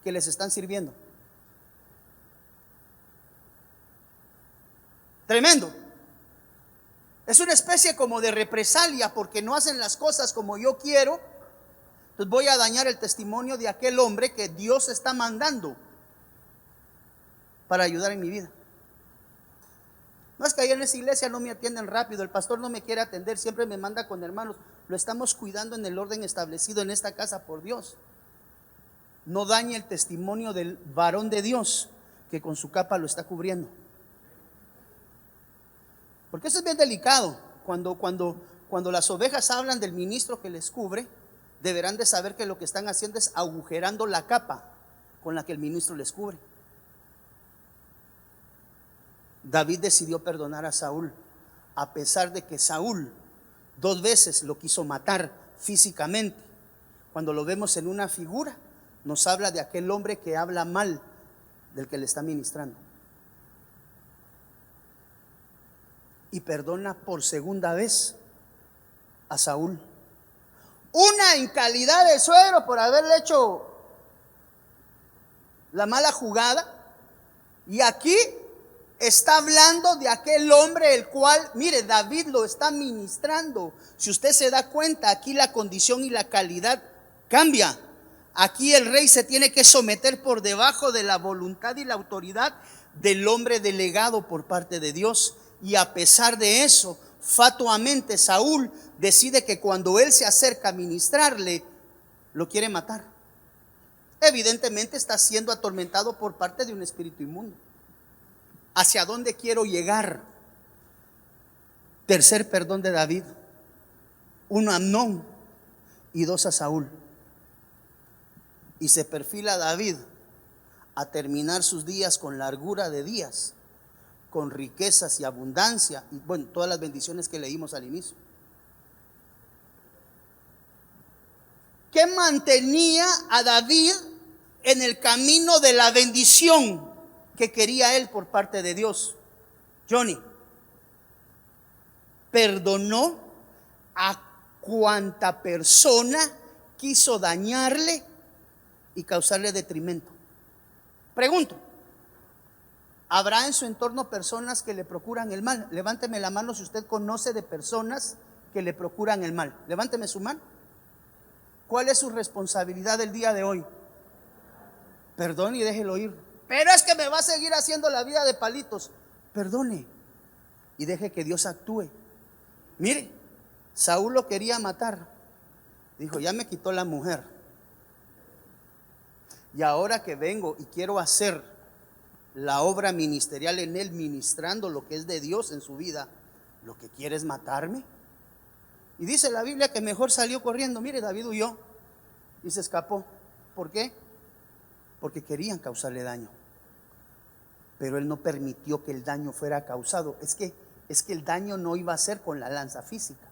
Speaker 2: que les están sirviendo. Tremendo. Es una especie como de represalia porque no hacen las cosas como yo quiero. Entonces voy a dañar el testimonio de aquel hombre que Dios está mandando para ayudar en mi vida. No es que ahí en esa iglesia no me atienden rápido, el pastor no me quiere atender, siempre me manda con hermanos. Lo estamos cuidando en el orden establecido en esta casa por Dios. No dañe el testimonio del varón de Dios que con su capa lo está cubriendo. Porque eso es bien delicado. Cuando las ovejas hablan del ministro que les cubre, deberán de saber que lo que están haciendo es agujerando la capa con la que el ministro les cubre. David decidió perdonar a Saúl, a pesar de que Saúl 2 veces lo quiso matar físicamente. Cuando lo vemos en una figura, nos habla de aquel hombre que habla mal del que le está ministrando. Y perdona por 2ª vez a Saúl. Una en calidad de suegro por haberle hecho la mala jugada. Y aquí está hablando de aquel hombre el cual, mire, David lo está ministrando. Si usted se da cuenta, aquí la condición y la calidad cambia. Aquí el rey se tiene que someter por debajo de la voluntad y la autoridad del hombre delegado por parte de Dios. Y a pesar de eso, fatuamente Saúl decide que cuando él se acerca a ministrarle, lo quiere matar. Evidentemente está siendo atormentado por parte de un espíritu inmundo. ¿Hacia dónde quiero llegar? Tercer perdón de David. 1 a Amnón y 2 a Saúl. Y se perfila David a terminar sus días con largura de días, con riquezas y abundancia, y bueno, todas las bendiciones que leímos al inicio. ¿Qué mantenía a David en el camino de la bendición que quería él por parte de Dios? Johnny, perdonó a cuanta persona quiso dañarle y causarle detrimento. Pregunto, ¿habrá en su entorno personas que le procuran el mal? Levánteme la mano si usted conoce de personas que le procuran el mal. Levánteme su mano. ¿Cuál es su responsabilidad el día de hoy? Perdone y déjelo ir. Pero es que me va a seguir haciendo la vida de palitos. Perdone y deje que Dios actúe. Mire, Saúl lo quería matar. Dijo, ya me quitó la mujer. Y ahora que vengo y quiero hacer la obra ministerial en él, ministrando lo que es de Dios en su vida, ¿lo que quiere es matarme? Y dice la Biblia que mejor salió corriendo. Mire, David huyó y se escapó. ¿Por qué? Porque querían causarle daño. Pero él no permitió que el daño fuera causado. Es que el daño no iba a ser con la lanza física.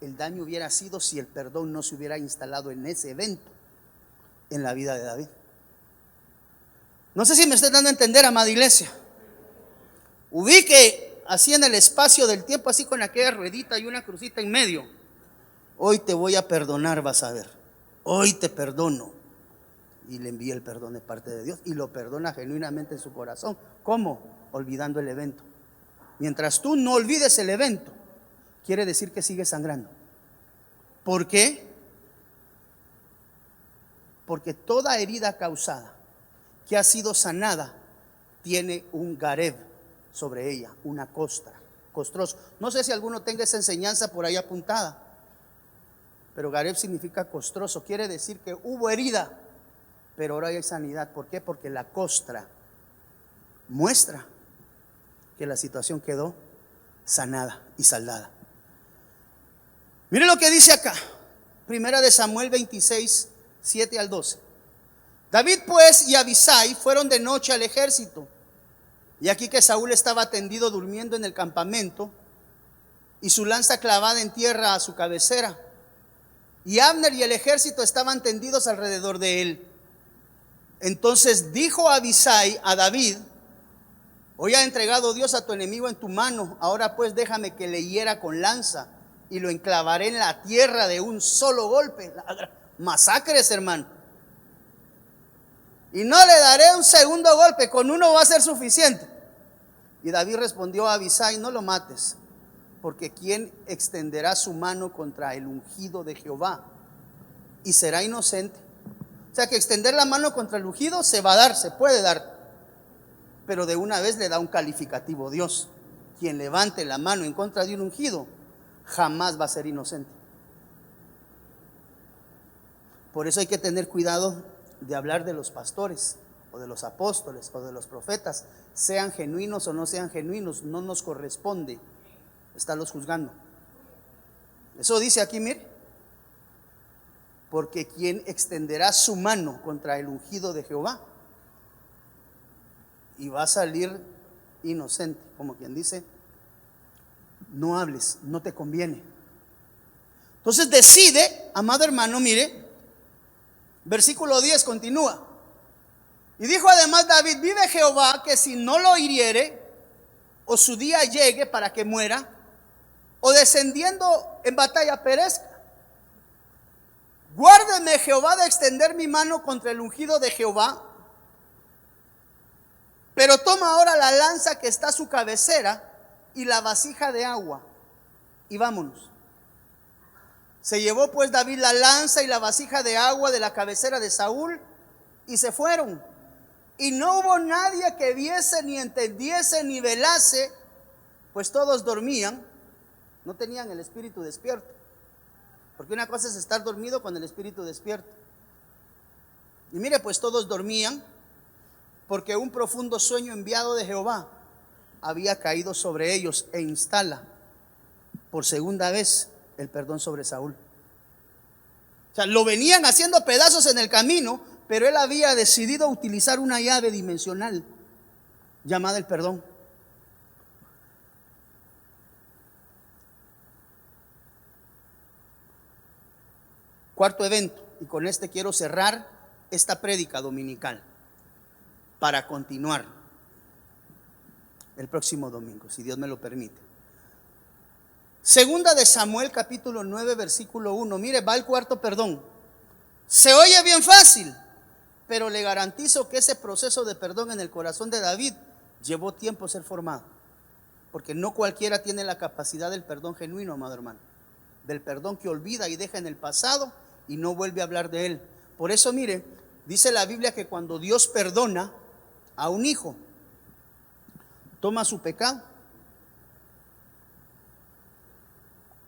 Speaker 2: El daño hubiera sido si el perdón no se hubiera instalado en ese evento en la vida de David. No sé si me estoy dando a entender, amada iglesia. Ubique así en el espacio del tiempo, así con aquella ruedita y una crucita en medio. Hoy te voy a perdonar, vas a ver. Hoy te perdono. Y le envía el perdón de parte de Dios y lo perdona genuinamente en su corazón. ¿Cómo? Olvidando el evento. Mientras tú no olvides el evento, quiere decir que sigue sangrando. ¿Por qué? Porque toda herida causada que ha sido sanada tiene un gareb sobre ella, una costra, costroso. No sé si alguno tenga esa enseñanza por ahí apuntada, pero gareb significa costroso. Quiere decir que hubo herida, pero ahora hay sanidad. ¿Por qué? Porque la costra muestra que la situación quedó sanada y saldada. Mire lo que dice acá, Primera de Samuel 26, 7 al 12. David pues y Abisai fueron de noche al ejército, y aquí que Saúl estaba tendido durmiendo en el campamento, y su lanza clavada en tierra a su cabecera, y Abner y el ejército estaban tendidos alrededor de él. Entonces dijo Abisai a David: hoy ha entregado Dios a tu enemigo en tu mano, ahora pues déjame que le hiera con lanza, y lo enclavaré en la tierra de un solo golpe. Masacres, hermano. Y no le daré un segundo golpe, con uno va a ser suficiente. Y David respondió a Abisai: no lo mates, porque ¿quién extenderá su mano contra el ungido de Jehová y será inocente? O sea que extender la mano contra el ungido se va a dar, se puede dar, pero de una vez le da un calificativo Dios: quien levante la mano en contra de un ungido jamás va a ser inocente. Por eso hay que tener cuidado de hablar de los pastores o de los apóstoles o de los profetas, sean genuinos o no sean genuinos, no nos corresponde estarlos juzgando. Eso dice aquí, mire, porque quien extenderá su mano contra el ungido de Jehová y va a salir inocente, como quien dice, no hables, no te conviene. Entonces decide, amado hermano, mire, versículo 10 continúa. Y dijo además David: vive Jehová, que si no lo hiriere, o su día llegue para que muera, o descendiendo en batalla perezca, guárdeme Jehová de extender mi mano contra el ungido de Jehová. Pero toma ahora la lanza que está a su cabecera y la vasija de agua, y vámonos. Se llevó pues David la lanza y la vasija de agua de la cabecera de Saúl, y se fueron. Y no hubo nadie que viese, ni entendiese, ni velase, pues todos dormían, no tenían el espíritu despierto. Porque una cosa es estar dormido con el espíritu despierto. Y mire, pues todos dormían, porque un profundo sueño enviado de Jehová había caído sobre ellos, e instala por segunda vez el perdón sobre Saúl. O sea, lo venían haciendo pedazos en el camino, pero él había decidido utilizar una llave dimensional llamada el perdón. Cuarto evento, y con este quiero cerrar esta prédica dominical para continuar el próximo domingo, si Dios me lo permite. Segunda de Samuel capítulo 9 versículo 1. Mire, va el cuarto perdón. Se oye bien fácil, pero le garantizo que ese proceso de perdón en el corazón de David llevó tiempo ser formado, porque no cualquiera tiene la capacidad del perdón genuino, amado hermano, del perdón que olvida y deja en el pasado y no vuelve a hablar de él. Por eso, mire, dice la Biblia que cuando Dios perdona a un hijo, toma su pecado,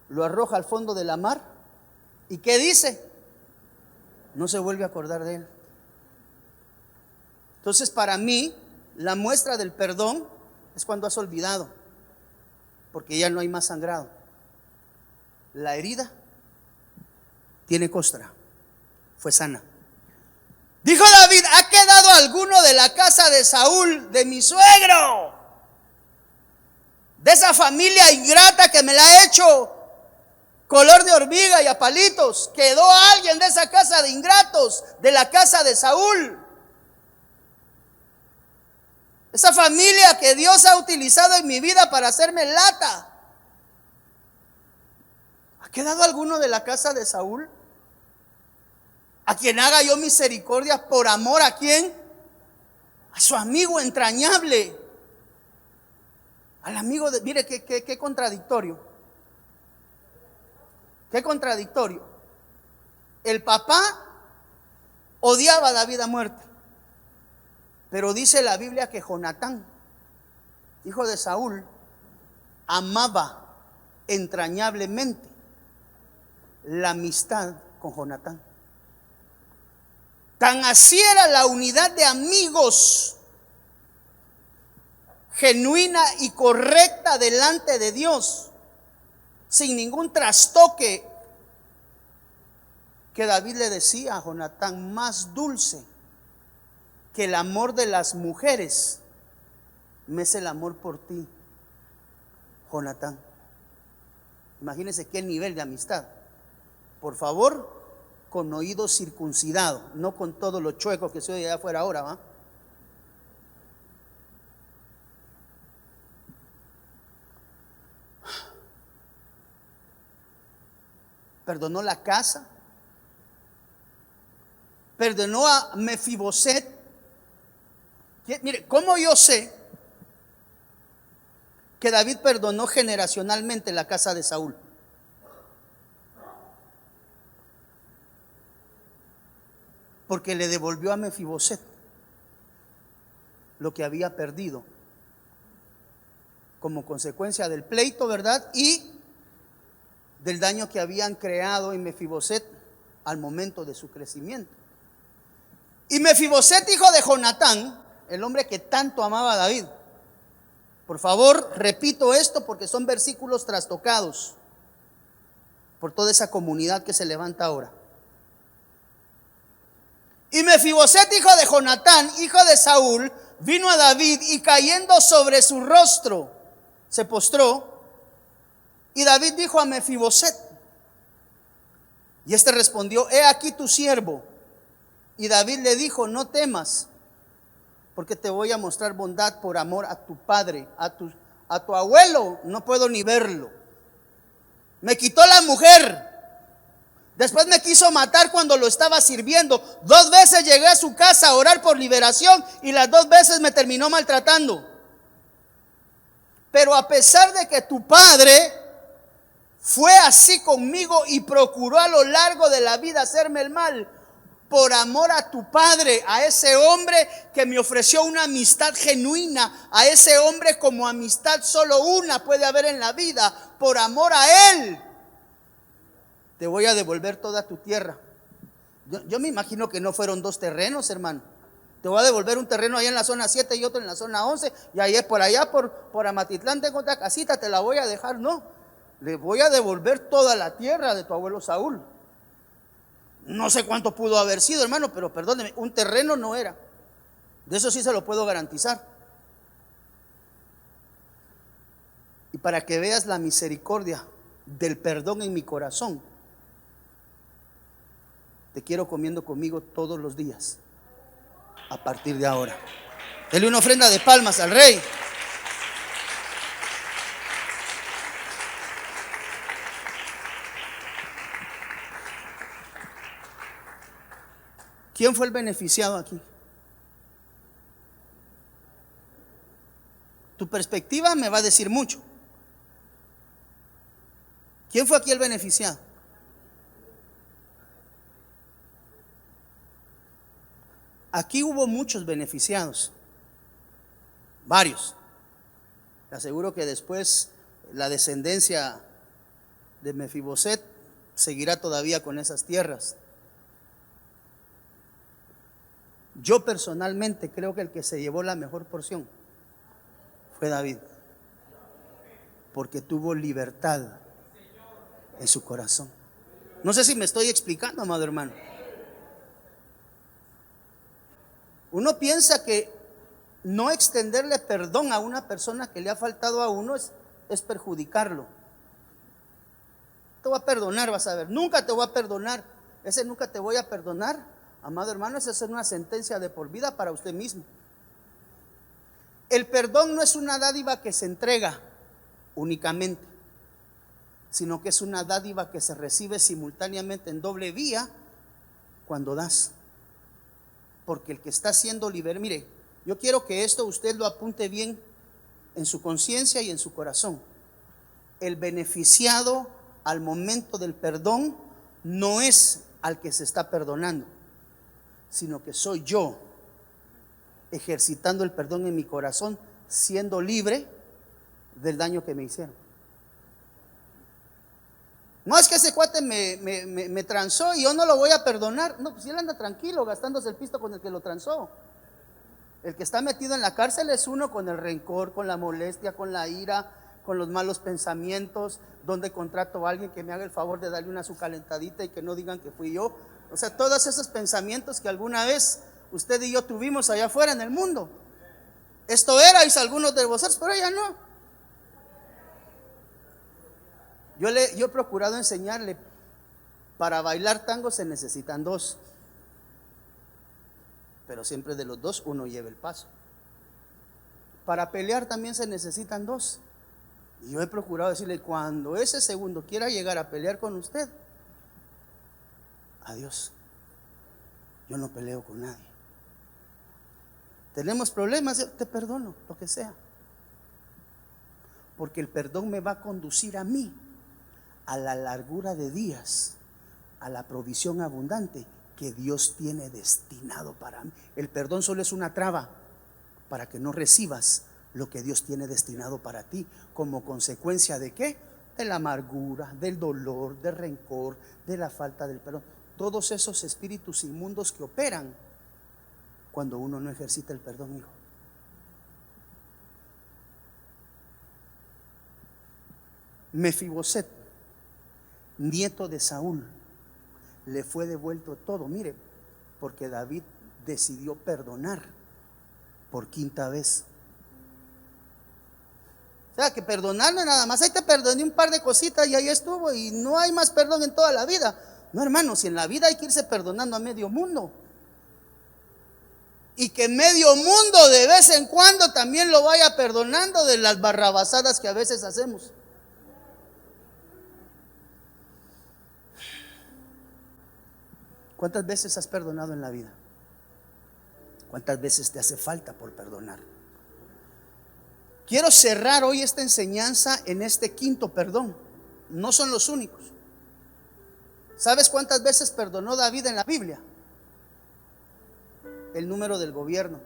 Speaker 2: lo arroja al fondo de la mar, ¿y qué dice? No se vuelve a acordar de él. Entonces, para mí, la muestra del perdón es cuando has olvidado, porque ya no hay más sangrado. La herida tiene costra, fue sana. Dijo David: ¿ha quedado alguno de la casa de Saúl, de mi suegro, de esa familia ingrata que me la ha hecho color de hormiga y a palitos? ¿Quedó alguien de esa casa de ingratos, de la casa de Saúl? Esa familia que Dios ha utilizado en mi vida para hacerme lata. ¿Ha quedado alguno de la casa de Saúl? A quien haga yo misericordia por amor a quién? A su amigo entrañable. Al amigo de... Mire qué contradictorio. Qué contradictorio. El papá odiaba a David a muerte. Pero dice la Biblia que Jonatán, hijo de Saúl, amaba entrañablemente la amistad con Jonatán. Tan así era la unidad de amigos genuina y correcta delante de Dios, sin ningún trastoque, que David le decía a Jonatán: más dulce que el amor de las mujeres me es el amor por ti, Jonatán. Imagínense qué nivel de amistad. Por favor, con oído circuncidado, no con todo lo chueco que se oye allá afuera ahora, ¿va? Perdonó la casa, perdonó a Mefiboset. Mire, ¿cómo yo sé que David perdonó generacionalmente la casa de Saúl? Porque le devolvió a Mefiboset lo que había perdido como consecuencia del pleito, ¿verdad? Y del daño que habían creado en Mefiboset al momento de su crecimiento. Y Mefiboset, hijo de Jonatán, el hombre que tanto amaba a David. Por favor, repito esto porque son versículos trastocados por toda esa comunidad que se levanta ahora. Y Mefiboset, hijo de Jonatán, hijo de Saúl, vino a David y cayendo sobre su rostro, se postró. Y David dijo a Mefiboset, y este respondió: he aquí tu siervo. Y David le dijo: no temas, porque te voy a mostrar bondad por amor a tu padre, a tu abuelo. No puedo ni verlo. Me quitó la mujer. Después me quiso matar cuando lo estaba sirviendo. 2 veces llegué a su casa a orar por liberación y las 2 veces me terminó maltratando. Pero a pesar de que tu padre fue así conmigo y procuró a lo largo de la vida hacerme el mal, por amor a tu padre, a ese hombre que me ofreció una amistad genuina, a ese hombre como amistad solo una puede haber en la vida, por amor a él, te voy a devolver toda tu tierra. Yo me imagino que no fueron 2 terrenos, hermano. Te voy a devolver un terreno allá en la zona 7 y otro en la zona 11, y ahí por allá por Amatitlán tengo otra casita, te la voy a dejar. No, le voy a devolver toda la tierra de tu abuelo Saúl. No sé cuánto pudo haber sido, hermano, pero perdóneme, un terreno no era. De eso sí se lo puedo garantizar. Y para que veas la misericordia del perdón en mi corazón, te quiero comiendo conmigo todos los días a partir de ahora. Dele una ofrenda de palmas al Rey. ¿Quién fue el beneficiado aquí? Tu perspectiva me va a decir mucho. ¿Quién fue aquí el beneficiado? Aquí hubo muchos beneficiados, varios. Te aseguro que después la descendencia de Mefiboset seguirá todavía con esas tierras. Yo personalmente creo que el que se llevó la mejor porción fue David, porque tuvo libertad en su corazón. No sé si me estoy explicando, amado hermano. Uno piensa que no extenderle perdón a una persona que le ha faltado a uno es perjudicarlo. Te voy a perdonar, vas a ver. Nunca te voy a perdonar. Ese nunca te voy a perdonar, amado hermano, esa es una sentencia de por vida para usted mismo. El perdón no es una dádiva que se entrega únicamente, sino que es una dádiva que se recibe simultáneamente en doble vía cuando das. Porque el que está siendo liberado, mire, yo quiero que esto usted lo apunte bien en su conciencia y en su corazón. El beneficiado al momento del perdón no es al que se está perdonando, sino que soy yo ejercitando el perdón en mi corazón, siendo libre del daño que me hicieron. No es que ese cuate me transó y yo no lo voy a perdonar. No, pues él anda tranquilo gastándose el pisto con el que lo transó. El que está metido en la cárcel es uno con el rencor, con la molestia, con la ira, con los malos pensamientos. Donde contrato a alguien que me haga el favor de darle una su calentadita y que no digan que fui yo. O sea, todos esos pensamientos que alguna vez usted y yo tuvimos allá afuera en el mundo. Esto erais algunos de vosotros, pero ya no. Yo he procurado enseñarle, para bailar tango se necesitan dos, pero siempre de los dos uno lleva el paso. Para pelear también se necesitan dos. Y yo he procurado decirle, cuando ese segundo quiera llegar a pelear con usted, adiós, yo no peleo con nadie. Tenemos problemas, te perdono, lo que sea. Porque el perdón me va a conducir a mí a la largura de días, a la provisión abundante que Dios tiene destinado para mí. El perdón solo es una traba para que no recibas lo que Dios tiene destinado para ti, como consecuencia de ¿qué? De la amargura, del dolor, del rencor, de la falta del perdón. Todos esos espíritus inmundos que operan cuando uno no ejercita el perdón, hijo. Mefiboset, nieto de Saúl, le fue devuelto todo, mire, porque David decidió perdonar por quinta vez. O sea, que perdonarme nada más, ahí te perdoné un par de cositas y ahí estuvo, y no hay más perdón en toda la vida. No, hermano, si en la vida hay que irse perdonando a medio mundo, y que medio mundo de vez en cuando también lo vaya perdonando de las barrabasadas que a veces hacemos. ¿Cuántas veces has perdonado en la vida? ¿Cuántas veces te hace falta por perdonar? Quiero cerrar hoy esta enseñanza en este quinto perdón. No son los únicos. ¿Sabes cuántas veces perdonó David en la Biblia? El número del gobierno.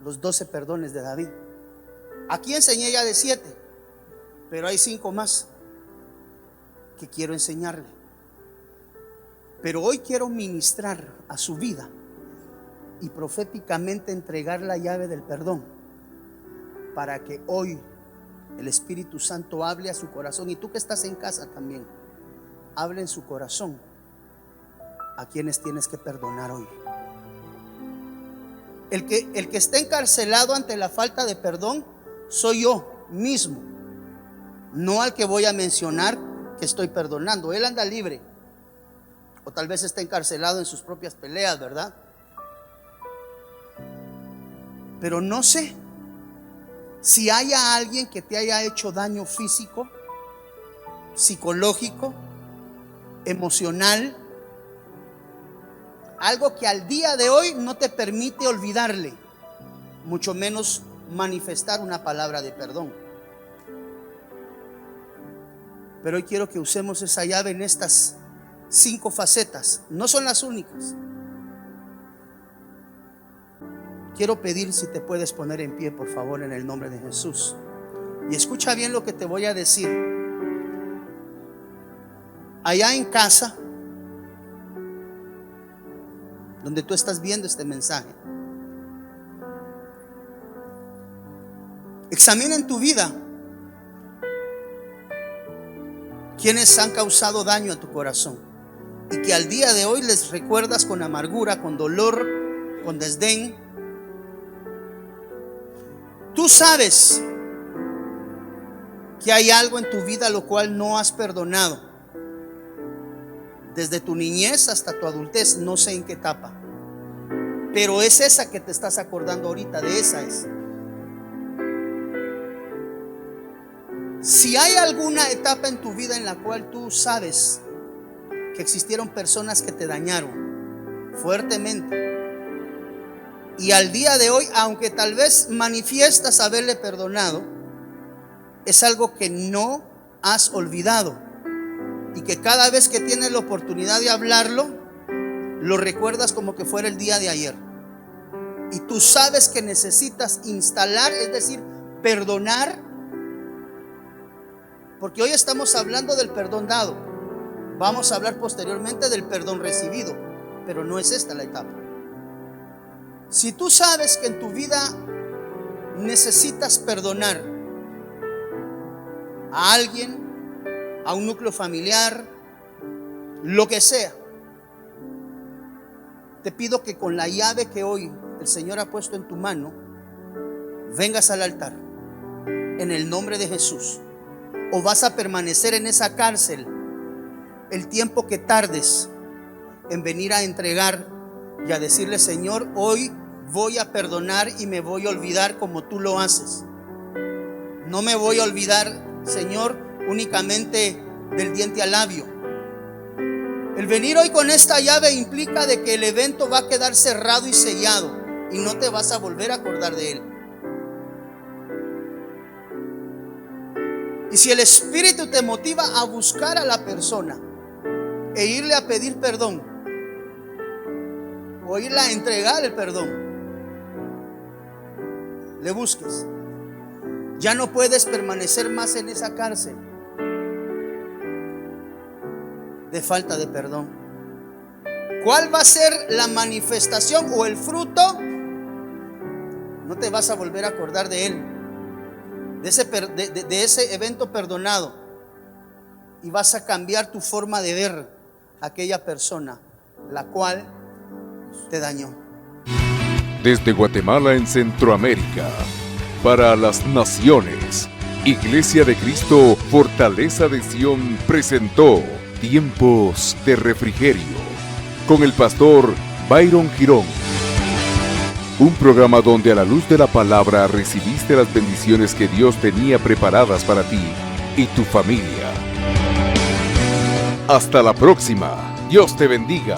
Speaker 2: Los 12 perdones de David. Aquí enseñé ya de 7, pero hay 5 más que quiero enseñarle. Pero hoy quiero ministrar a su vida y proféticamente entregar la llave del perdón, para que hoy el Espíritu Santo hable a su corazón. Y tú que estás en casa también, hable en su corazón a quienes tienes que perdonar hoy. El que está encarcelado ante la falta de perdón soy yo mismo, no al que voy a mencionar que estoy perdonando. Él anda libre, o tal vez está encarcelado en sus propias peleas, ¿verdad? Pero no sé si haya alguien que te haya hecho daño físico, psicológico, emocional, algo que al día de hoy no te permite olvidarle, mucho menos manifestar una palabra de perdón. Pero hoy quiero que usemos esa llave en estas 5 facetas. No son las únicas. Quiero pedir si te puedes poner en pie, por favor, en el nombre de Jesús. Y escucha bien lo que te voy a decir. Allá en casa, donde tú estás viendo este mensaje, examina en tu vida quienes han causado daño a tu corazón y que al día de hoy les recuerdas con amargura, con dolor, con desdén. Tú sabes que hay algo en tu vida lo cual no has perdonado, desde tu niñez hasta tu adultez, no sé en qué etapa. Pero es esa que te estás acordando ahorita, de esa es. Si hay alguna etapa en tu vida en la cual tú sabes que existieron personas que te dañaron fuertemente, y al día de hoy, aunque tal vez manifiestas haberle perdonado, es algo que no has olvidado, y que cada vez que tienes la oportunidad de hablarlo, lo recuerdas como que fuera el día de ayer. Y tú sabes que necesitas instalar, es decir, perdonar, porque hoy estamos hablando del perdón dado. Vamos a hablar posteriormente del perdón recibido, pero no es esta la etapa. Si tú sabes que en tu vida necesitas perdonar a alguien, a un núcleo familiar, lo que sea, te pido que con la llave que hoy el Señor ha puesto en tu mano, vengas al altar en el nombre de Jesús. O vas a permanecer en esa cárcel el tiempo que tardes en venir a entregar y a decirle: Señor, hoy voy a perdonar y me voy a olvidar como tú lo haces. No me voy a olvidar, Señor, únicamente del diente al labio. El venir hoy con esta llave implica de que el evento va a quedar cerrado y sellado y no te vas a volver a acordar de él. Y si el Espíritu te motiva a buscar a la persona e irle a pedir perdón, o irle a entregar el perdón, le busques. Ya no puedes permanecer más en esa cárcel de falta de perdón. ¿Cuál va a ser la manifestación o el fruto? No te vas a volver a acordar de él, de ese evento perdonado, y vas a cambiar tu forma de ver a aquella persona la cual te dañó.
Speaker 1: Desde Guatemala en Centroamérica, para las naciones, Iglesia de Cristo, Fortaleza de Sion, presentó Tiempos de Refrigerio con el pastor Byron Girón. Un programa donde a la luz de la palabra recibiste las bendiciones que Dios tenía preparadas para ti y tu familia. Hasta la próxima. Dios te bendiga.